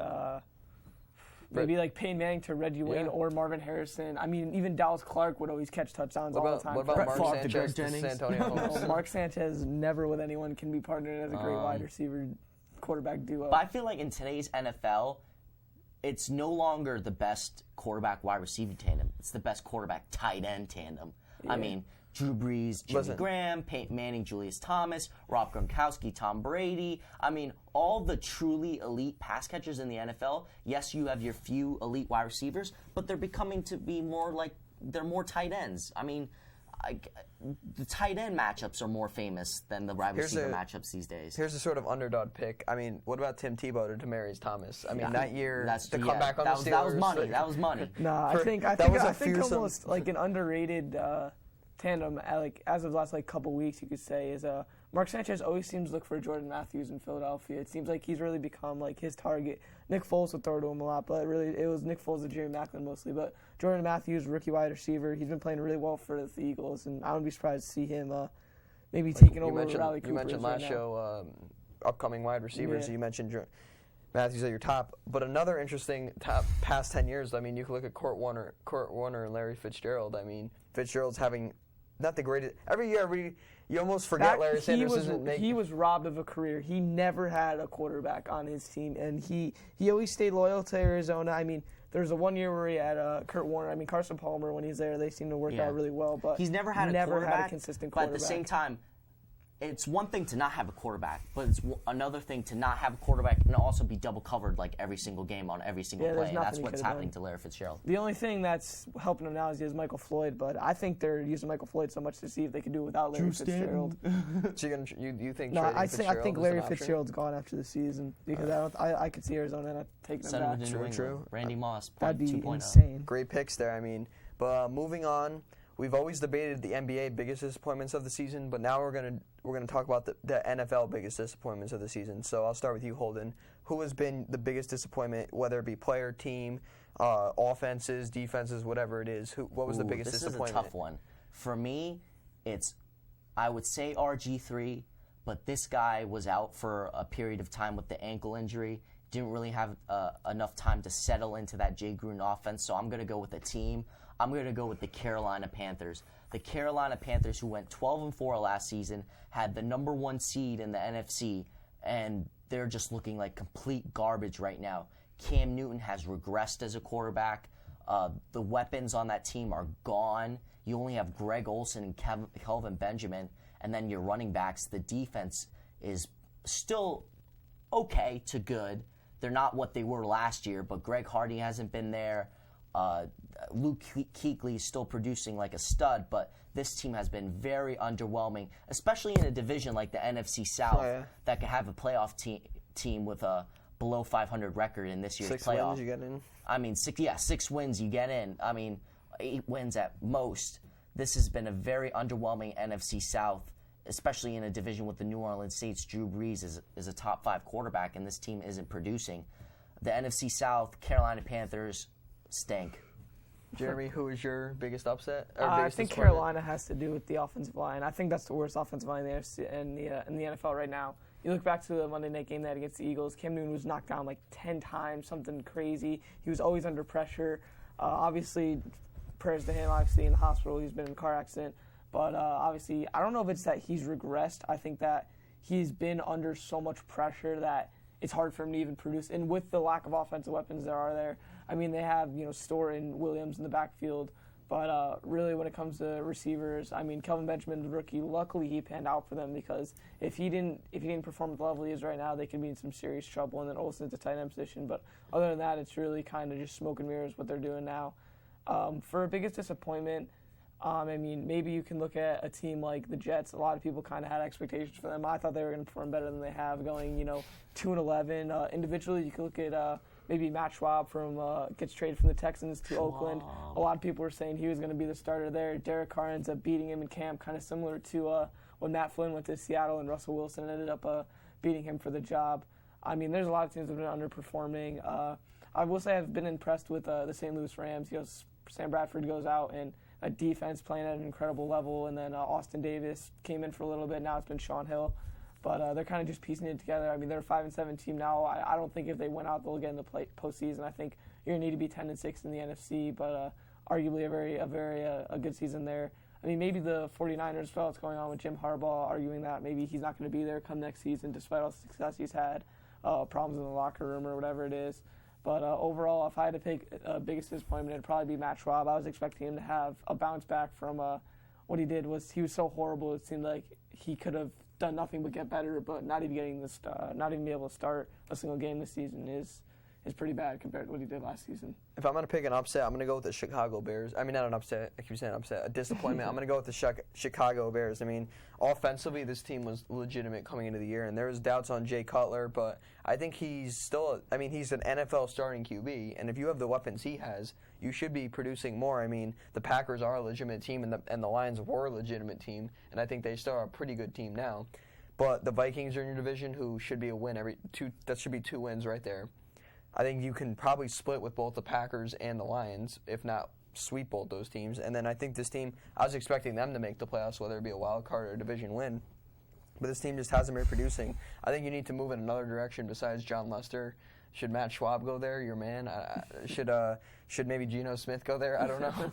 Maybe like Peyton Manning to Reggie Wayne or Marvin Harrison. I mean, even Dallas Clark would always catch touchdowns all the time. What about Mark Sanchez to Santonio Holmes? Mark Sanchez never with anyone can be partnered as a great wide receiver quarterback duo. But I feel like in today's NFL, it's no longer the best quarterback wide receiver tandem. It's the best quarterback tight end tandem. Yeah. I mean, Drew Brees, Jimmy Graham, Peyton Manning, Julius Thomas, Rob Gronkowski, Tom Brady. I mean, all the truly elite pass catchers in the NFL. Yes, you have your few elite wide receivers, but they're becoming to be more like they're more tight ends. I mean, the tight end matchups are more famous than the wide receiver matchups these days. Here's a sort of underdog pick. I mean, what about Tim Tebow to Demaryius Thomas? I mean, that year, the comeback on the Steelers. That was money. That was money. No, I think almost like an underrated tandem, as of the last couple weeks, you could say, is Mark Sanchez always seems to look for Jordan Matthews in Philadelphia. It seems like he's really become his target. Nick Foles would throw to him a lot, but really it was Nick Foles and Jerry Maclin mostly. But Jordan Matthews, rookie wide receiver, he's been playing really well for the Eagles, and I wouldn't be surprised to see him maybe taking over Riley Cooper. You mentioned last show upcoming wide receivers. Yeah. You mentioned Matthews at your top. But another interesting past 10 years, I mean, you can look at Kurt Warner and Larry Fitzgerald. I mean, Fitzgerald's having not the greatest. Every year, you almost forget Larry Sanders isn't making. He was robbed of a career. He never had a quarterback on his team, and he always stayed loyal to Arizona. I mean, there's a 1 year where he had Kurt Warner. I mean, Carson Palmer, when he's there, they seem to work out really well. But he's never had a consistent quarterback. But at the same time, it's one thing to not have a quarterback, but it's another thing to not have a quarterback and also be double covered like every single game on every single play. And that's what's happening to Larry Fitzgerald. The only thing that's helping him now is he has Michael Floyd, but I think they're using Michael Floyd so much to see if they can do it without Larry Fitzgerald. So you think? No, I think Larry Fitzgerald's gone after the season because I could see Arizona not taking him back. True. Randy Moss. That'd be 2.0. insane. Great picks there. I mean, but moving on. We've always debated the NBA biggest disappointments of the season, but now we're gonna talk about the NFL biggest disappointments of the season. So I'll start with you, Holden. Who has been the biggest disappointment, whether it be player, team, offenses, defenses, whatever it is? What was the biggest disappointment? This is a tough one. For me, I would say RG3, but this guy was out for a period of time with the ankle injury. Didn't really have enough time to settle into that Jay Gruden offense, so I'm going to go with a team. I'm going to go with the Carolina Panthers. The Carolina Panthers, who went 12-4 last season, had the number 1 seed in the NFC, and they're just looking like complete garbage right now. Cam Newton has regressed as a quarterback. The weapons on that team are gone. You only have Greg Olsen and Kelvin Benjamin, and then your running backs. The defense is still okay to good. They're not what they were last year, but Greg Hardy hasn't been there. Luke Kuechly is still producing like a stud, but this team has been very underwhelming, especially in a division like the NFC South that could have a playoff team with a below 500 record in this year's playoff. 6 wins you get in? I mean, 6 wins you get in. I mean, 8 wins at most. This has been a very underwhelming NFC South, especially in a division with the New Orleans Saints. Drew Brees is a top 5 quarterback, and this team isn't producing. The NFC South, Carolina Panthers, stink. Jeremy, who is your biggest upset? I think Carolina has to do with the offensive line. I think that's the worst offensive line in the NFL right now. You look back to the Monday night game they had against the Eagles. Cam Newton was knocked down like 10 times, something crazy. He was always under pressure. Obviously, prayers to him. Obviously, in the hospital, he's been in a car accident. But obviously, I don't know if it's that he's regressed. I think that he's been under so much pressure that it's hard for him to even produce. And with the lack of offensive weapons there, I mean, they have, Store and Williams in the backfield. But really, when it comes to receivers, I mean, Kelvin Benjamin, the rookie, luckily he panned out for them because if he didn't perform at the level he is right now, they could be in some serious trouble. And then Olsen's a tight end position. But other than that, it's really kind of just smoke and mirrors what they're doing now. For a biggest disappointment, I mean, maybe you can look at a team like the Jets. A lot of people kind of had expectations for them. I thought they were going to perform better than they have, going 2-11. Individually, you can look at maybe Matt Schwab gets traded from the Texans to Oakland. A lot of people were saying he was going to be the starter there. Derek Carr ends up beating him in camp, kind of similar to when Matt Flynn went to Seattle and Russell Wilson ended up beating him for the job. I mean, there's a lot of teams that have been underperforming. I will say I've been impressed with the St. Louis Rams. Sam Bradford goes out and a defense playing at an incredible level, and then Austin Davis came in for a little bit. Now it's been Sean Hill. But they're kind of just piecing it together. I mean, they're a 5-7 team now. I don't think if they went out, they'll get in the postseason. I think you're going to need to be 10-6 in the NFC, but arguably a good season there. I mean, maybe the 49ers, as well, what's going on with Jim Harbaugh, arguing that maybe he's not going to be there come next season despite all the success he's had, problems in the locker room or whatever it is. But overall, if I had to pick biggest disappointment, it'd probably be Matt Schwab. I was expecting him to have a bounce back from what he did. He was so horrible. It seemed like he could have done nothing but get better, but not even be able to start a single game this season is pretty bad compared to what he did last season. If I'm going to pick an upset, I'm going to go with the Chicago Bears. I mean, not an upset. I keep saying upset. A disappointment. I'm going to go with the Chicago Bears. I mean, offensively, this team was legitimate coming into the year, and there was doubts on Jay Cutler, but I think he's an NFL starting QB, and if you have the weapons he has, you should be producing more. I mean, the Packers are a legitimate team, and the Lions were a legitimate team, and I think they still are a pretty good team now. But the Vikings are in your division, who should be a win that should be 2 wins right there. I think you can probably split with both the Packers and the Lions, if not sweep both those teams. And then I think this team, I was expecting them to make the playoffs, whether it be a wild card or a division win. But this team just hasn't been producing. I think you need to move in another direction besides John Lester. Should Matt Schwab go there, your man? Should maybe Geno Smith go there? I don't know.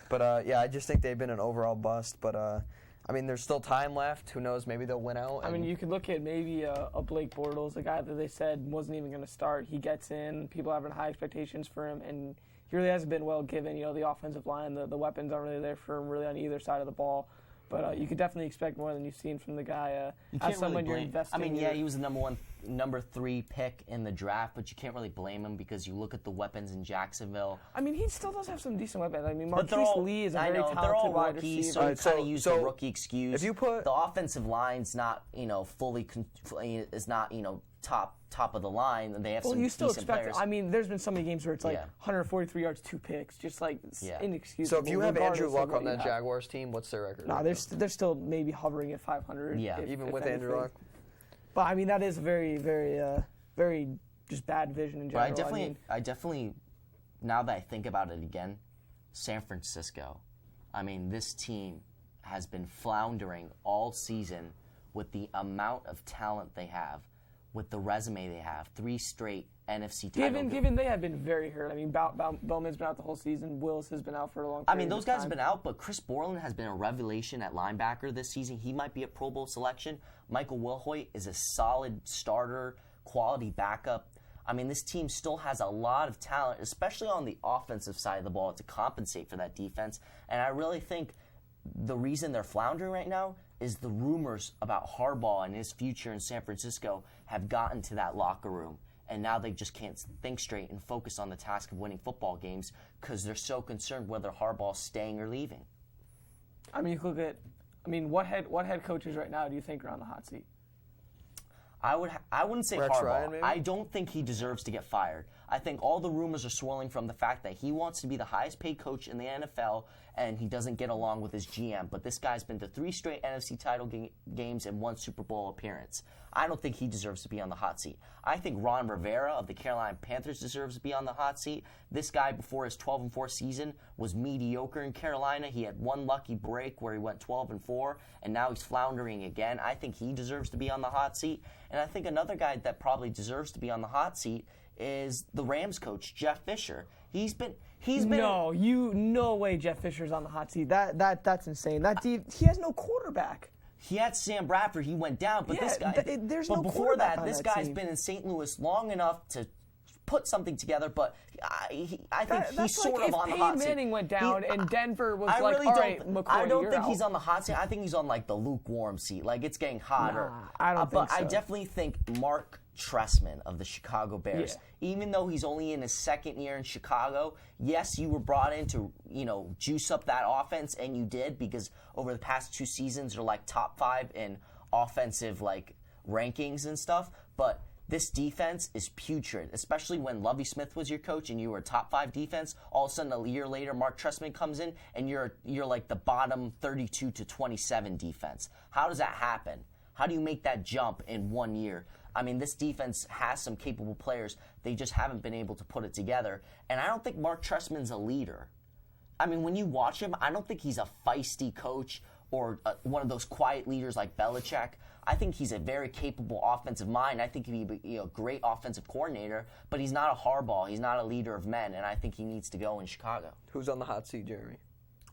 But, yeah, I just think they've been an overall bust. But, I mean, there's still time left. Who knows? Maybe they'll win out. I mean, you could look at maybe a Blake Bortles, a guy that they said wasn't even going to start. He gets in. People having high expectations for him, and he really hasn't been well given. You know, the offensive line, the weapons aren't really there for him really on either side of the ball. But you could definitely expect more than you've seen from the guy. You can't as someone really you're investing. I mean, yeah, he was the number 3 pick in the draft, but you can't really blame him because you look at the weapons in Jacksonville. I mean, he still does have some decent weapons. I mean, But Marquise Lee is a very talented they're all wide rookies, receiver. so you kind of use the rookie excuse. If you put the offensive line's not, fully is not, top of the line, and they have some you still decent expect players. I mean, there's been so many games where it's like 143 yards, 2 picks, just like inexcusable. So if you have Andrew Luck on that that Jaguars team, what's their record? No, they're still maybe hovering at 500. Yeah. Even if with anything. Andrew Luck? But I mean, that is a very, very, very just bad vision in general. But I definitely, now that I think about it again, San Francisco. I mean, this team has been floundering all season with the amount of talent they have, with the resume they have. 3 straight NFC titles. Given they have been very hurt. I mean, Bowman's been out the whole season. Willis has been out for a long time. I mean, those guys have been out, but Chris Borland has been a revelation at linebacker this season. He might be a Pro Bowl selection. Michael Wilhoit is a solid starter, quality backup. I mean, this team still has a lot of talent, especially on the offensive side of the ball, to compensate for that defense. And I really think the reason they're floundering right now is the rumors about Harbaugh and his future in San Francisco have gotten to that locker room. And now they just can't think straight and focus on the task of winning football games because they're so concerned whether Harbaugh's staying or leaving. I mean, you look at, what head coaches right now do you think are on the hot seat? I wouldn't say Rex Harbaugh. Ryan, maybe? I don't think he deserves to get fired. I think all the rumors are swirling from the fact that he wants to be the highest paid coach in the NFL and he doesn't get along with his GM. But this guy's been to 3 straight NFC title games and 1 Super Bowl appearance. I don't think he deserves to be on the hot seat. I think Ron Rivera of the Carolina Panthers deserves to be on the hot seat. This guy, before his 12-4 season, was mediocre in Carolina. He had 1 lucky break where he went 12-4, and now he's floundering again. I think he deserves to be on the hot seat. And I think another guy that probably deserves to be on the hot seat is the Rams coach, Jeff Fisher. He's been No way Jeff Fisher's on the hot seat. That's insane. He has no quarterback. He had Sam Bradford. He went down, but this guy. There's but no before quarterback that, on this that guy's team. been in St. Louis long enough to put something together. But I think he's sort of on the hot seat. If Manning went down and Denver was I like, really all don't. right, McCoy, I don't you're think out. he's on the hot seat. I think he's on like the lukewarm seat. Like it's getting hotter. Nah, I don't think But I so. definitely think Mark Trestman of the Chicago Bears, even though he's only in his 2nd year in Chicago, yes, you were brought in to, juice up that offense, and you did, because over the past 2 seasons they're like top 5 in offensive rankings and stuff. But this defense is putrid, especially when Lovie Smith was your coach and you were a top 5 defense. All of a sudden, a year later, Mark Trestman comes in and you're like the bottom 32 to 27 defense. How does that happen? How do you make that jump in 1 year? I mean, this defense has some capable players. They just haven't been able to put it together. And I don't think Mark Trestman's a leader. I mean, when you watch him, I don't think he's a feisty coach or one of those quiet leaders like Belichick. I think he's a very capable offensive mind. I think he'd be a great offensive coordinator, but he's not a Harbaugh. He's not a leader of men, and I think he needs to go in Chicago. Who's on the hot seat, Jeremy?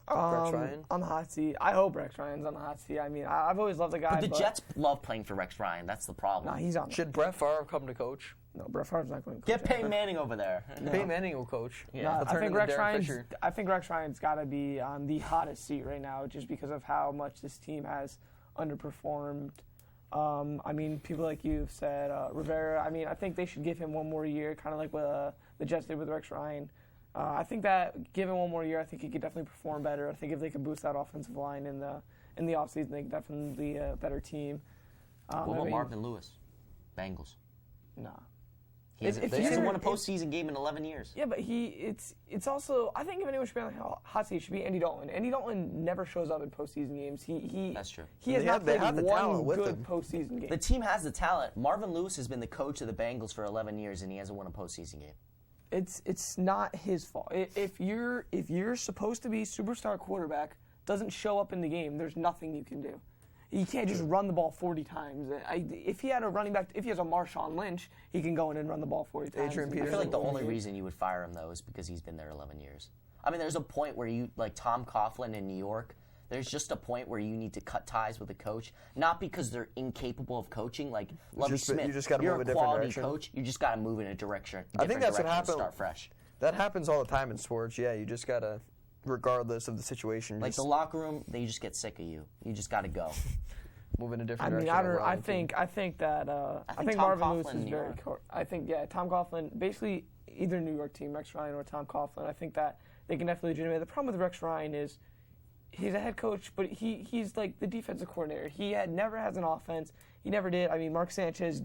Rex Ryan? On the hot seat. I hope Rex Ryan's on the hot seat. I mean, I've always loved the guy. But the Jets love playing for Rex Ryan. That's the problem. No, he's on. Should Brett Favre come to coach? No, Brett Favre's not going to coach. Get Peyton Manning over there. Peyton Manning will coach. Yeah. He'll I turn think into Rex Derek Ryan's. Fisher. I think Rex Ryan's got to be on the hottest seat right now, just because of how much this team has underperformed. I mean, people like you have said, Rivera. I mean, I think they should give him 1 more year, kind of like what the Jets did with Rex Ryan. I think that given 1 more year, I think he could definitely perform better. I think if they could boost that offensive line in the offseason, they could definitely be a better team. What about Marvin Lewis? Bengals. Nah. He hasn't won a postseason game in 11 years. Yeah, but it's also, I think if anyone should be on the hot seat, it should be Andy Dalton. Andy Dalton never shows up in postseason games. That's true. He has not played the talent one with good him. postseason game. The team has the talent. Marvin Lewis has been the coach of the Bengals for 11 years, and he hasn't won a postseason game. It's not his fault. If you're supposed to be superstar quarterback, doesn't show up in the game, there's nothing you can do. You can't just run the ball 40 times. If he had a running back, if he has a Marshawn Lynch, he can go in and run the ball 40 times. Adrian I Peterson. feel like the only reason you would fire him, though, is because he's been there 11 years. I mean, there's a point where you, like Tom Coughlin in New York, there's just a point where you need to cut ties with a coach, not because they're incapable of coaching. Like Lovie Smith, you just gotta you're move a a different quality direction. coach. You just got to move in a direction. I think that's what happened. Start fresh. That happens all the time in sports. Yeah, you just gotta, regardless of the situation, Like the locker room, they just get sick of you. You just got to go. move in a different I mean, direction. I think that I think Tom Marvin Coughlin Lewis in is New very. York. I think Tom Coughlin, basically either New York team, Rex Ryan or Tom Coughlin. I think that they can definitely legitimate. The problem with Rex Ryan is he's a head coach, but he's like the defensive coordinator. He never has an offense. He never did. I mean, Mark Sanchez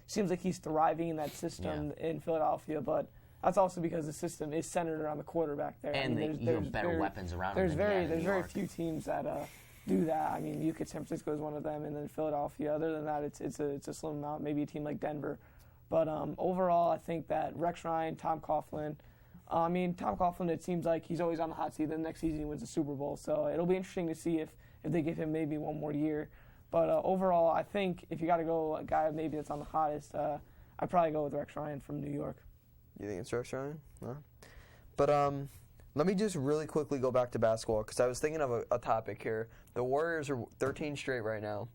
seems like he's thriving in that system in Philadelphia, but that's also because the system is centered around the quarterback there. And you have better weapons around him. There's very few teams that do that. I mean, UK San Francisco is one of them, and then Philadelphia. Other than that, it's a slim amount. Maybe a team like Denver, but overall, I think that Rex Ryan, Tom Coughlin. Tom Coughlin, it seems like he's always on the hot seat. The next season he wins the Super Bowl, so it'll be interesting to see if they give him maybe one more year. But overall, I think if you got to go a guy maybe that's on the hottest, I'd probably go with Rex Ryan from New York. You think it's Rex Ryan? No. But let me just really quickly go back to basketball because I was thinking of a topic here. The Warriors are 13 straight right now,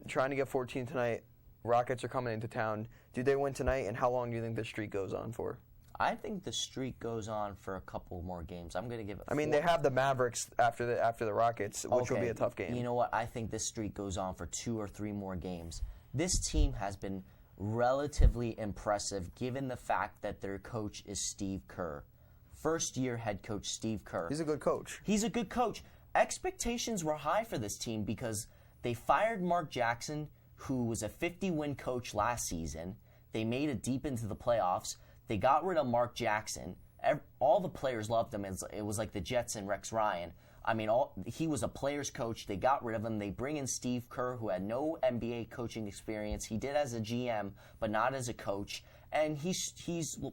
trying to get 14 tonight. Rockets are coming into town. Do they win tonight, and how long do you think the streak goes on for? I think the streak goes on for a couple more games. I'm going to give it. They have the Mavericks after the Rockets, which will be a tough game. You know what? I think this streak goes on for 2 or 3 more games. This team has been relatively impressive given the fact that their coach is Steve Kerr. First-year head coach Steve Kerr. He's a good coach. He's a good coach. Expectations were high for this team because they fired Mark Jackson, who was a 50-win coach last season. They made it deep into the playoffs. They got rid of Mark Jackson. All the players loved him. It was like the Jets and Rex Ryan. I mean, he was a player's coach. They got rid of him. They bring in Steve Kerr, who had no NBA coaching experience. He did as a GM, but not as a coach. And the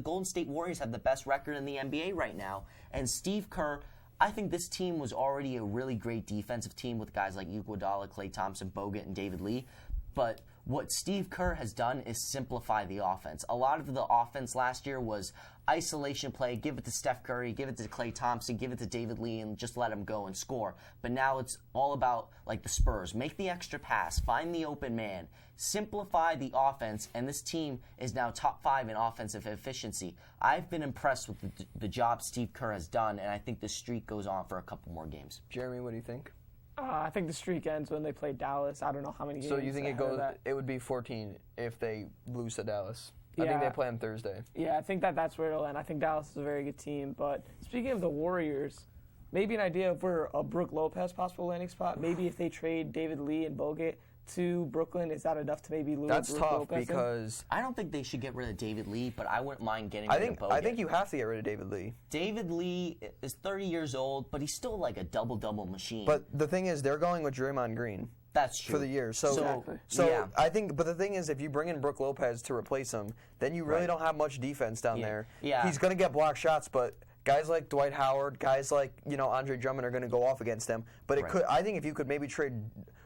Golden State Warriors have the best record in the NBA right now. And Steve Kerr, I think this team was already a really great defensive team with guys like Iguodala, Klay Thompson, Bogut, and David Lee. But what Steve Kerr has done is simplify the offense. A lot of the offense last year was isolation play, give it to Steph Curry, give it to Klay Thompson, give it to David Lee, and just let him go and score. But now it's all about, like the Spurs, make the extra pass, find the open man, simplify the offense, and this team is now top 5 in offensive efficiency. I've been impressed with the job Steve Kerr has done, and I think the streak goes on for a couple more games. Jeremy, what do you think? I think the streak ends when they play Dallas. I don't know how many games. So you think it would be 14 if they lose to Dallas? Yeah. I think they play on Thursday. Yeah, I think that's where it'll end. I think Dallas is a very good team. But speaking of the Warriors, maybe an idea of where a Brook Lopez possible landing spot. Maybe if they trade David Lee and Bogut to Brooklyn, is that enough to maybe lure That's Brook tough Lopez because I don't think they should get rid of David Lee, but I wouldn't mind getting rid of Bogut. I think you have to get rid of David Lee. David Lee is 30 years old, but he's still like a double-double machine. But the thing is, they're going with Draymond Green. That's true. For the year. Exactly. So yeah. I think, but the thing is, if you bring in Brook Lopez to replace him, then you really don't have much defense down there. Yeah. He's going to get block shots, but guys like Dwight Howard, guys like, Andre Drummond are going to go off against him. But I think if you could maybe trade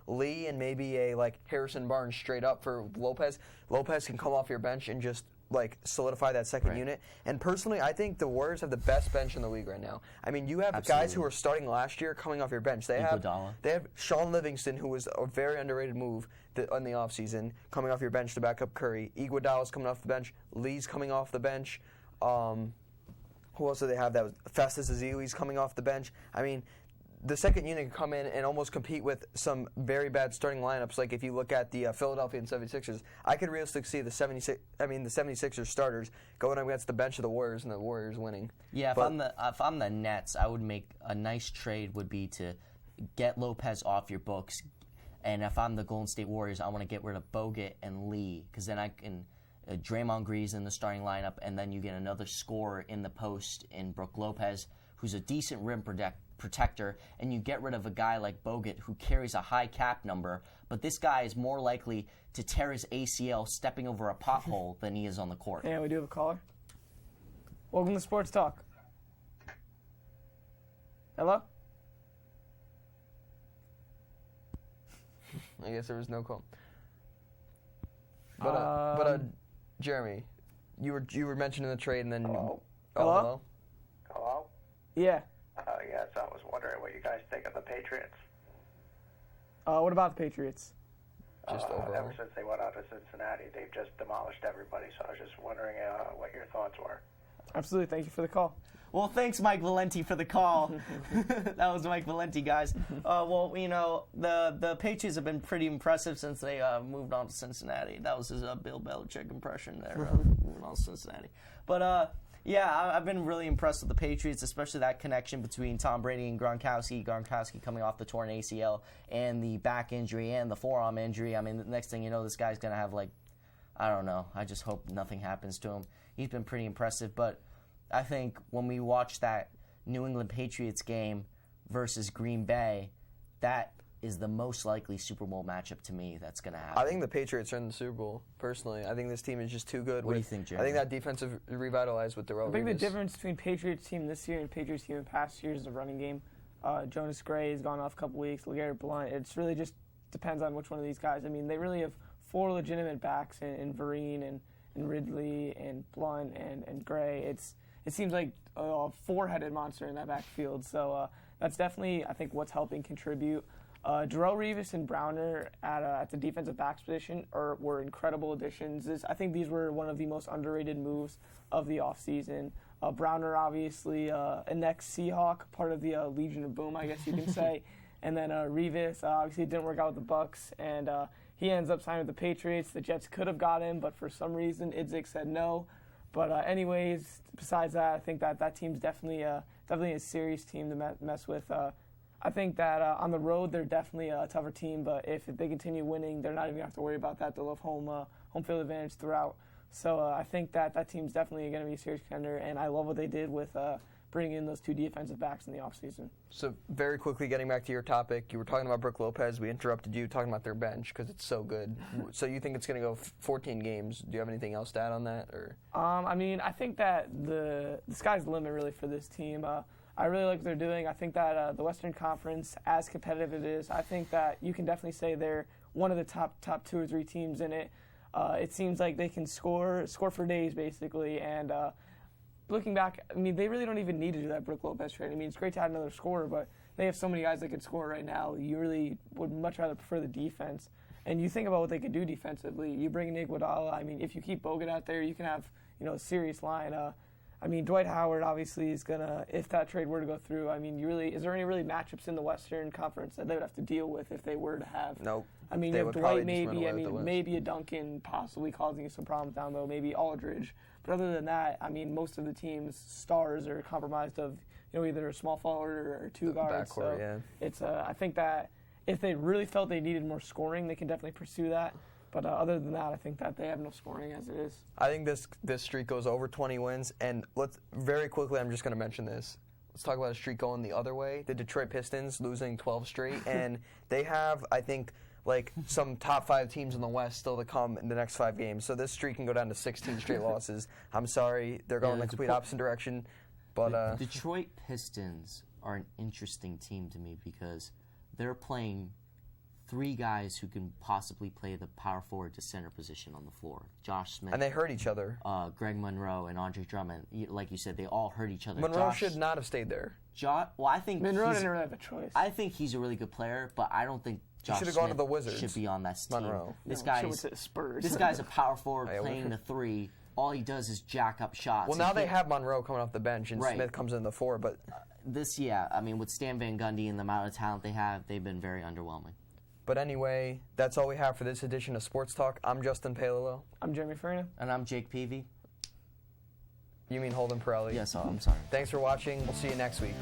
Lee and maybe a like Harrison Barnes straight up for Lopez can come off your bench and just like solidify that second unit. And personally, I think the Warriors have the best bench in the league right now. I mean, you have guys who were starting last year coming off your bench. They have Sean Livingston, who was a very underrated move in the offseason, coming off your bench to back up Curry. Iguodala's coming off the bench. Lee's coming off the bench. Who else do they have? That was Festus Ezeli's coming off the bench. I mean, the second unit can come in and almost compete with some very bad starting lineups. Like if you look at the Philadelphia and 76ers, I could realistically see the 76ers starters going up against the bench of the Warriors and the Warriors winning. Yeah, if I'm the Nets, I would make a nice trade would be to get Lopez off your books, and if I'm the Golden State Warriors, I want to get rid of Bogut and Lee because then I can. Draymond Green's in the starting lineup, and then you get another scorer in the post in Brook Lopez, who's a decent rim protector, and you get rid of a guy like Bogut who carries a high cap number, but this guy is more likely to tear his ACL stepping over a pothole than he is on the court. Yeah, we do have a caller. Welcome to Sports Talk. Hello? I guess there was no call. But Jeremy, you were mentioning the trade, and then Hello? Hello? Yeah. Yes, I was wondering what you guys think of the Patriots. What about the Patriots? Just overall. Ever since they went out to Cincinnati, they've just demolished everybody, so I was just wondering what your thoughts were. Absolutely. Thank you for the call. Well, thanks, Mike Valenti, for the call. That was Mike Valenti, guys. Well, you know, the Patriots have been pretty impressive since they moved on to Cincinnati. That was his Bill Belichick impression there, moving on to Cincinnati. But, yeah, I've been really impressed with the Patriots, especially that connection between Tom Brady and Gronkowski. Gronkowski coming off the torn ACL and the back injury and the forearm injury. I mean, the next thing you know, this guy's going to have, like, I don't know. I just hope nothing happens to him. He's been pretty impressive, but I think when we watch that New England Patriots game versus Green Bay, that is the most likely Super Bowl matchup to me that's going to happen. I think the Patriots are in the Super Bowl, personally. I think this team is just too good. What do you think, Jeremy? I think that defense is revitalized with Darrell I think Revis. the difference between Patriots team this year and Patriots team in past years is the running game. Jonas Gray has gone off a couple weeks. LeGarrette Blount. It's really just depends on which one of these guys. I mean, they really have four legitimate backs in Vereen and Ridley and Blount and Gray. It seems like a four-headed monster in that backfield. So that's definitely, I think, what's helping contribute. Darrell Revis and Browner at the defensive backs position were incredible additions. I think these were one of the most underrated moves of the offseason. Browner, obviously, a next Seahawk, part of the Legion of Boom, I guess you can say. And then Revis, obviously, it didn't work out with the Bucks, and he ends up signing with the Patriots. The Jets could have got him, but for some reason, Idzik said no. But anyways, besides that, I think that team's definitely a serious team to mess with. I think that on the road, they're definitely a tougher team, but if they continue winning, they're not even going to have to worry about that. They'll have home field advantage throughout. So I think that team's definitely going to be a serious contender, and I love what they did with bringing in those two defensive backs in the offseason. So very quickly, getting back to your topic, you were talking about Brook Lopez. We interrupted you talking about their bench because it's so good. So you think it's going to go 14 games. Do you have anything else to add on that? Or? I mean, I think that the sky's the limit, really, for this team. I really like what they're doing. I think that the Western Conference, as competitive it is, I think that you can definitely say they're one of the top 2 or 3 teams in it. It seems like they can score for days, basically. And looking back, I mean, they really don't even need to do that Brook Lopez trade. I mean, it's great to have another scorer, but they have so many guys that can score right now. You really would much rather prefer the defense. And you think about what they could do defensively. You bring in Iguodala. I mean, if you keep Bogut out there, you can have a serious line. I mean, Dwight Howard obviously is gonna. If that trade were to go through, I mean, is there any really matchups in the Western Conference that they would have to deal with if they were to have? Nope. I mean, you have Dwight, maybe. I mean, maybe a Duncan possibly causing you some problems down low. Maybe Aldridge. But other than that, I mean, most of the team's stars are compromised of either a small forward or 2 guards. Backcourt, so yeah. It's I think that if they really felt they needed more scoring, they can definitely pursue that. But other than that, I think that they have no scoring as it is. I think this streak goes over 20 wins. And let's very quickly, I'm just going to mention this. Let's talk about a streak going the other way. The Detroit Pistons losing 12 straight. And they have, I think, like some top 5 teams in the West still to come in the next 5 games. So this streak can go down to 16 straight losses. I'm sorry. They're going the complete opposite direction. But the Detroit Pistons are an interesting team to me because they're playing 3 guys who can possibly play the power forward to center position on the floor. Josh Smith. And they hurt each other. Greg Monroe and Andre Drummond. Like you said, they all hurt each other. Monroe should not have stayed there. I think Monroe didn't really have a choice. I think he's a really good player, but I don't think Josh should have Smith gone to the Wizards. Should be on that team. Monroe. This Spurs. This guy's a power forward playing the 3. All he does is jack up shots. Well, now they have Monroe coming off the bench, and Smith comes in the 4. But I mean, with Stan Van Gundy and the amount of talent they have, they've been very underwhelming. But anyway, that's all we have for this edition of Sports Talk. I'm Justin Palillo. I'm Jeremy Farina. And I'm Jake Peavy. You mean Holden Pirelli? Yes, I'm sorry. Thanks for watching. We'll see you next week.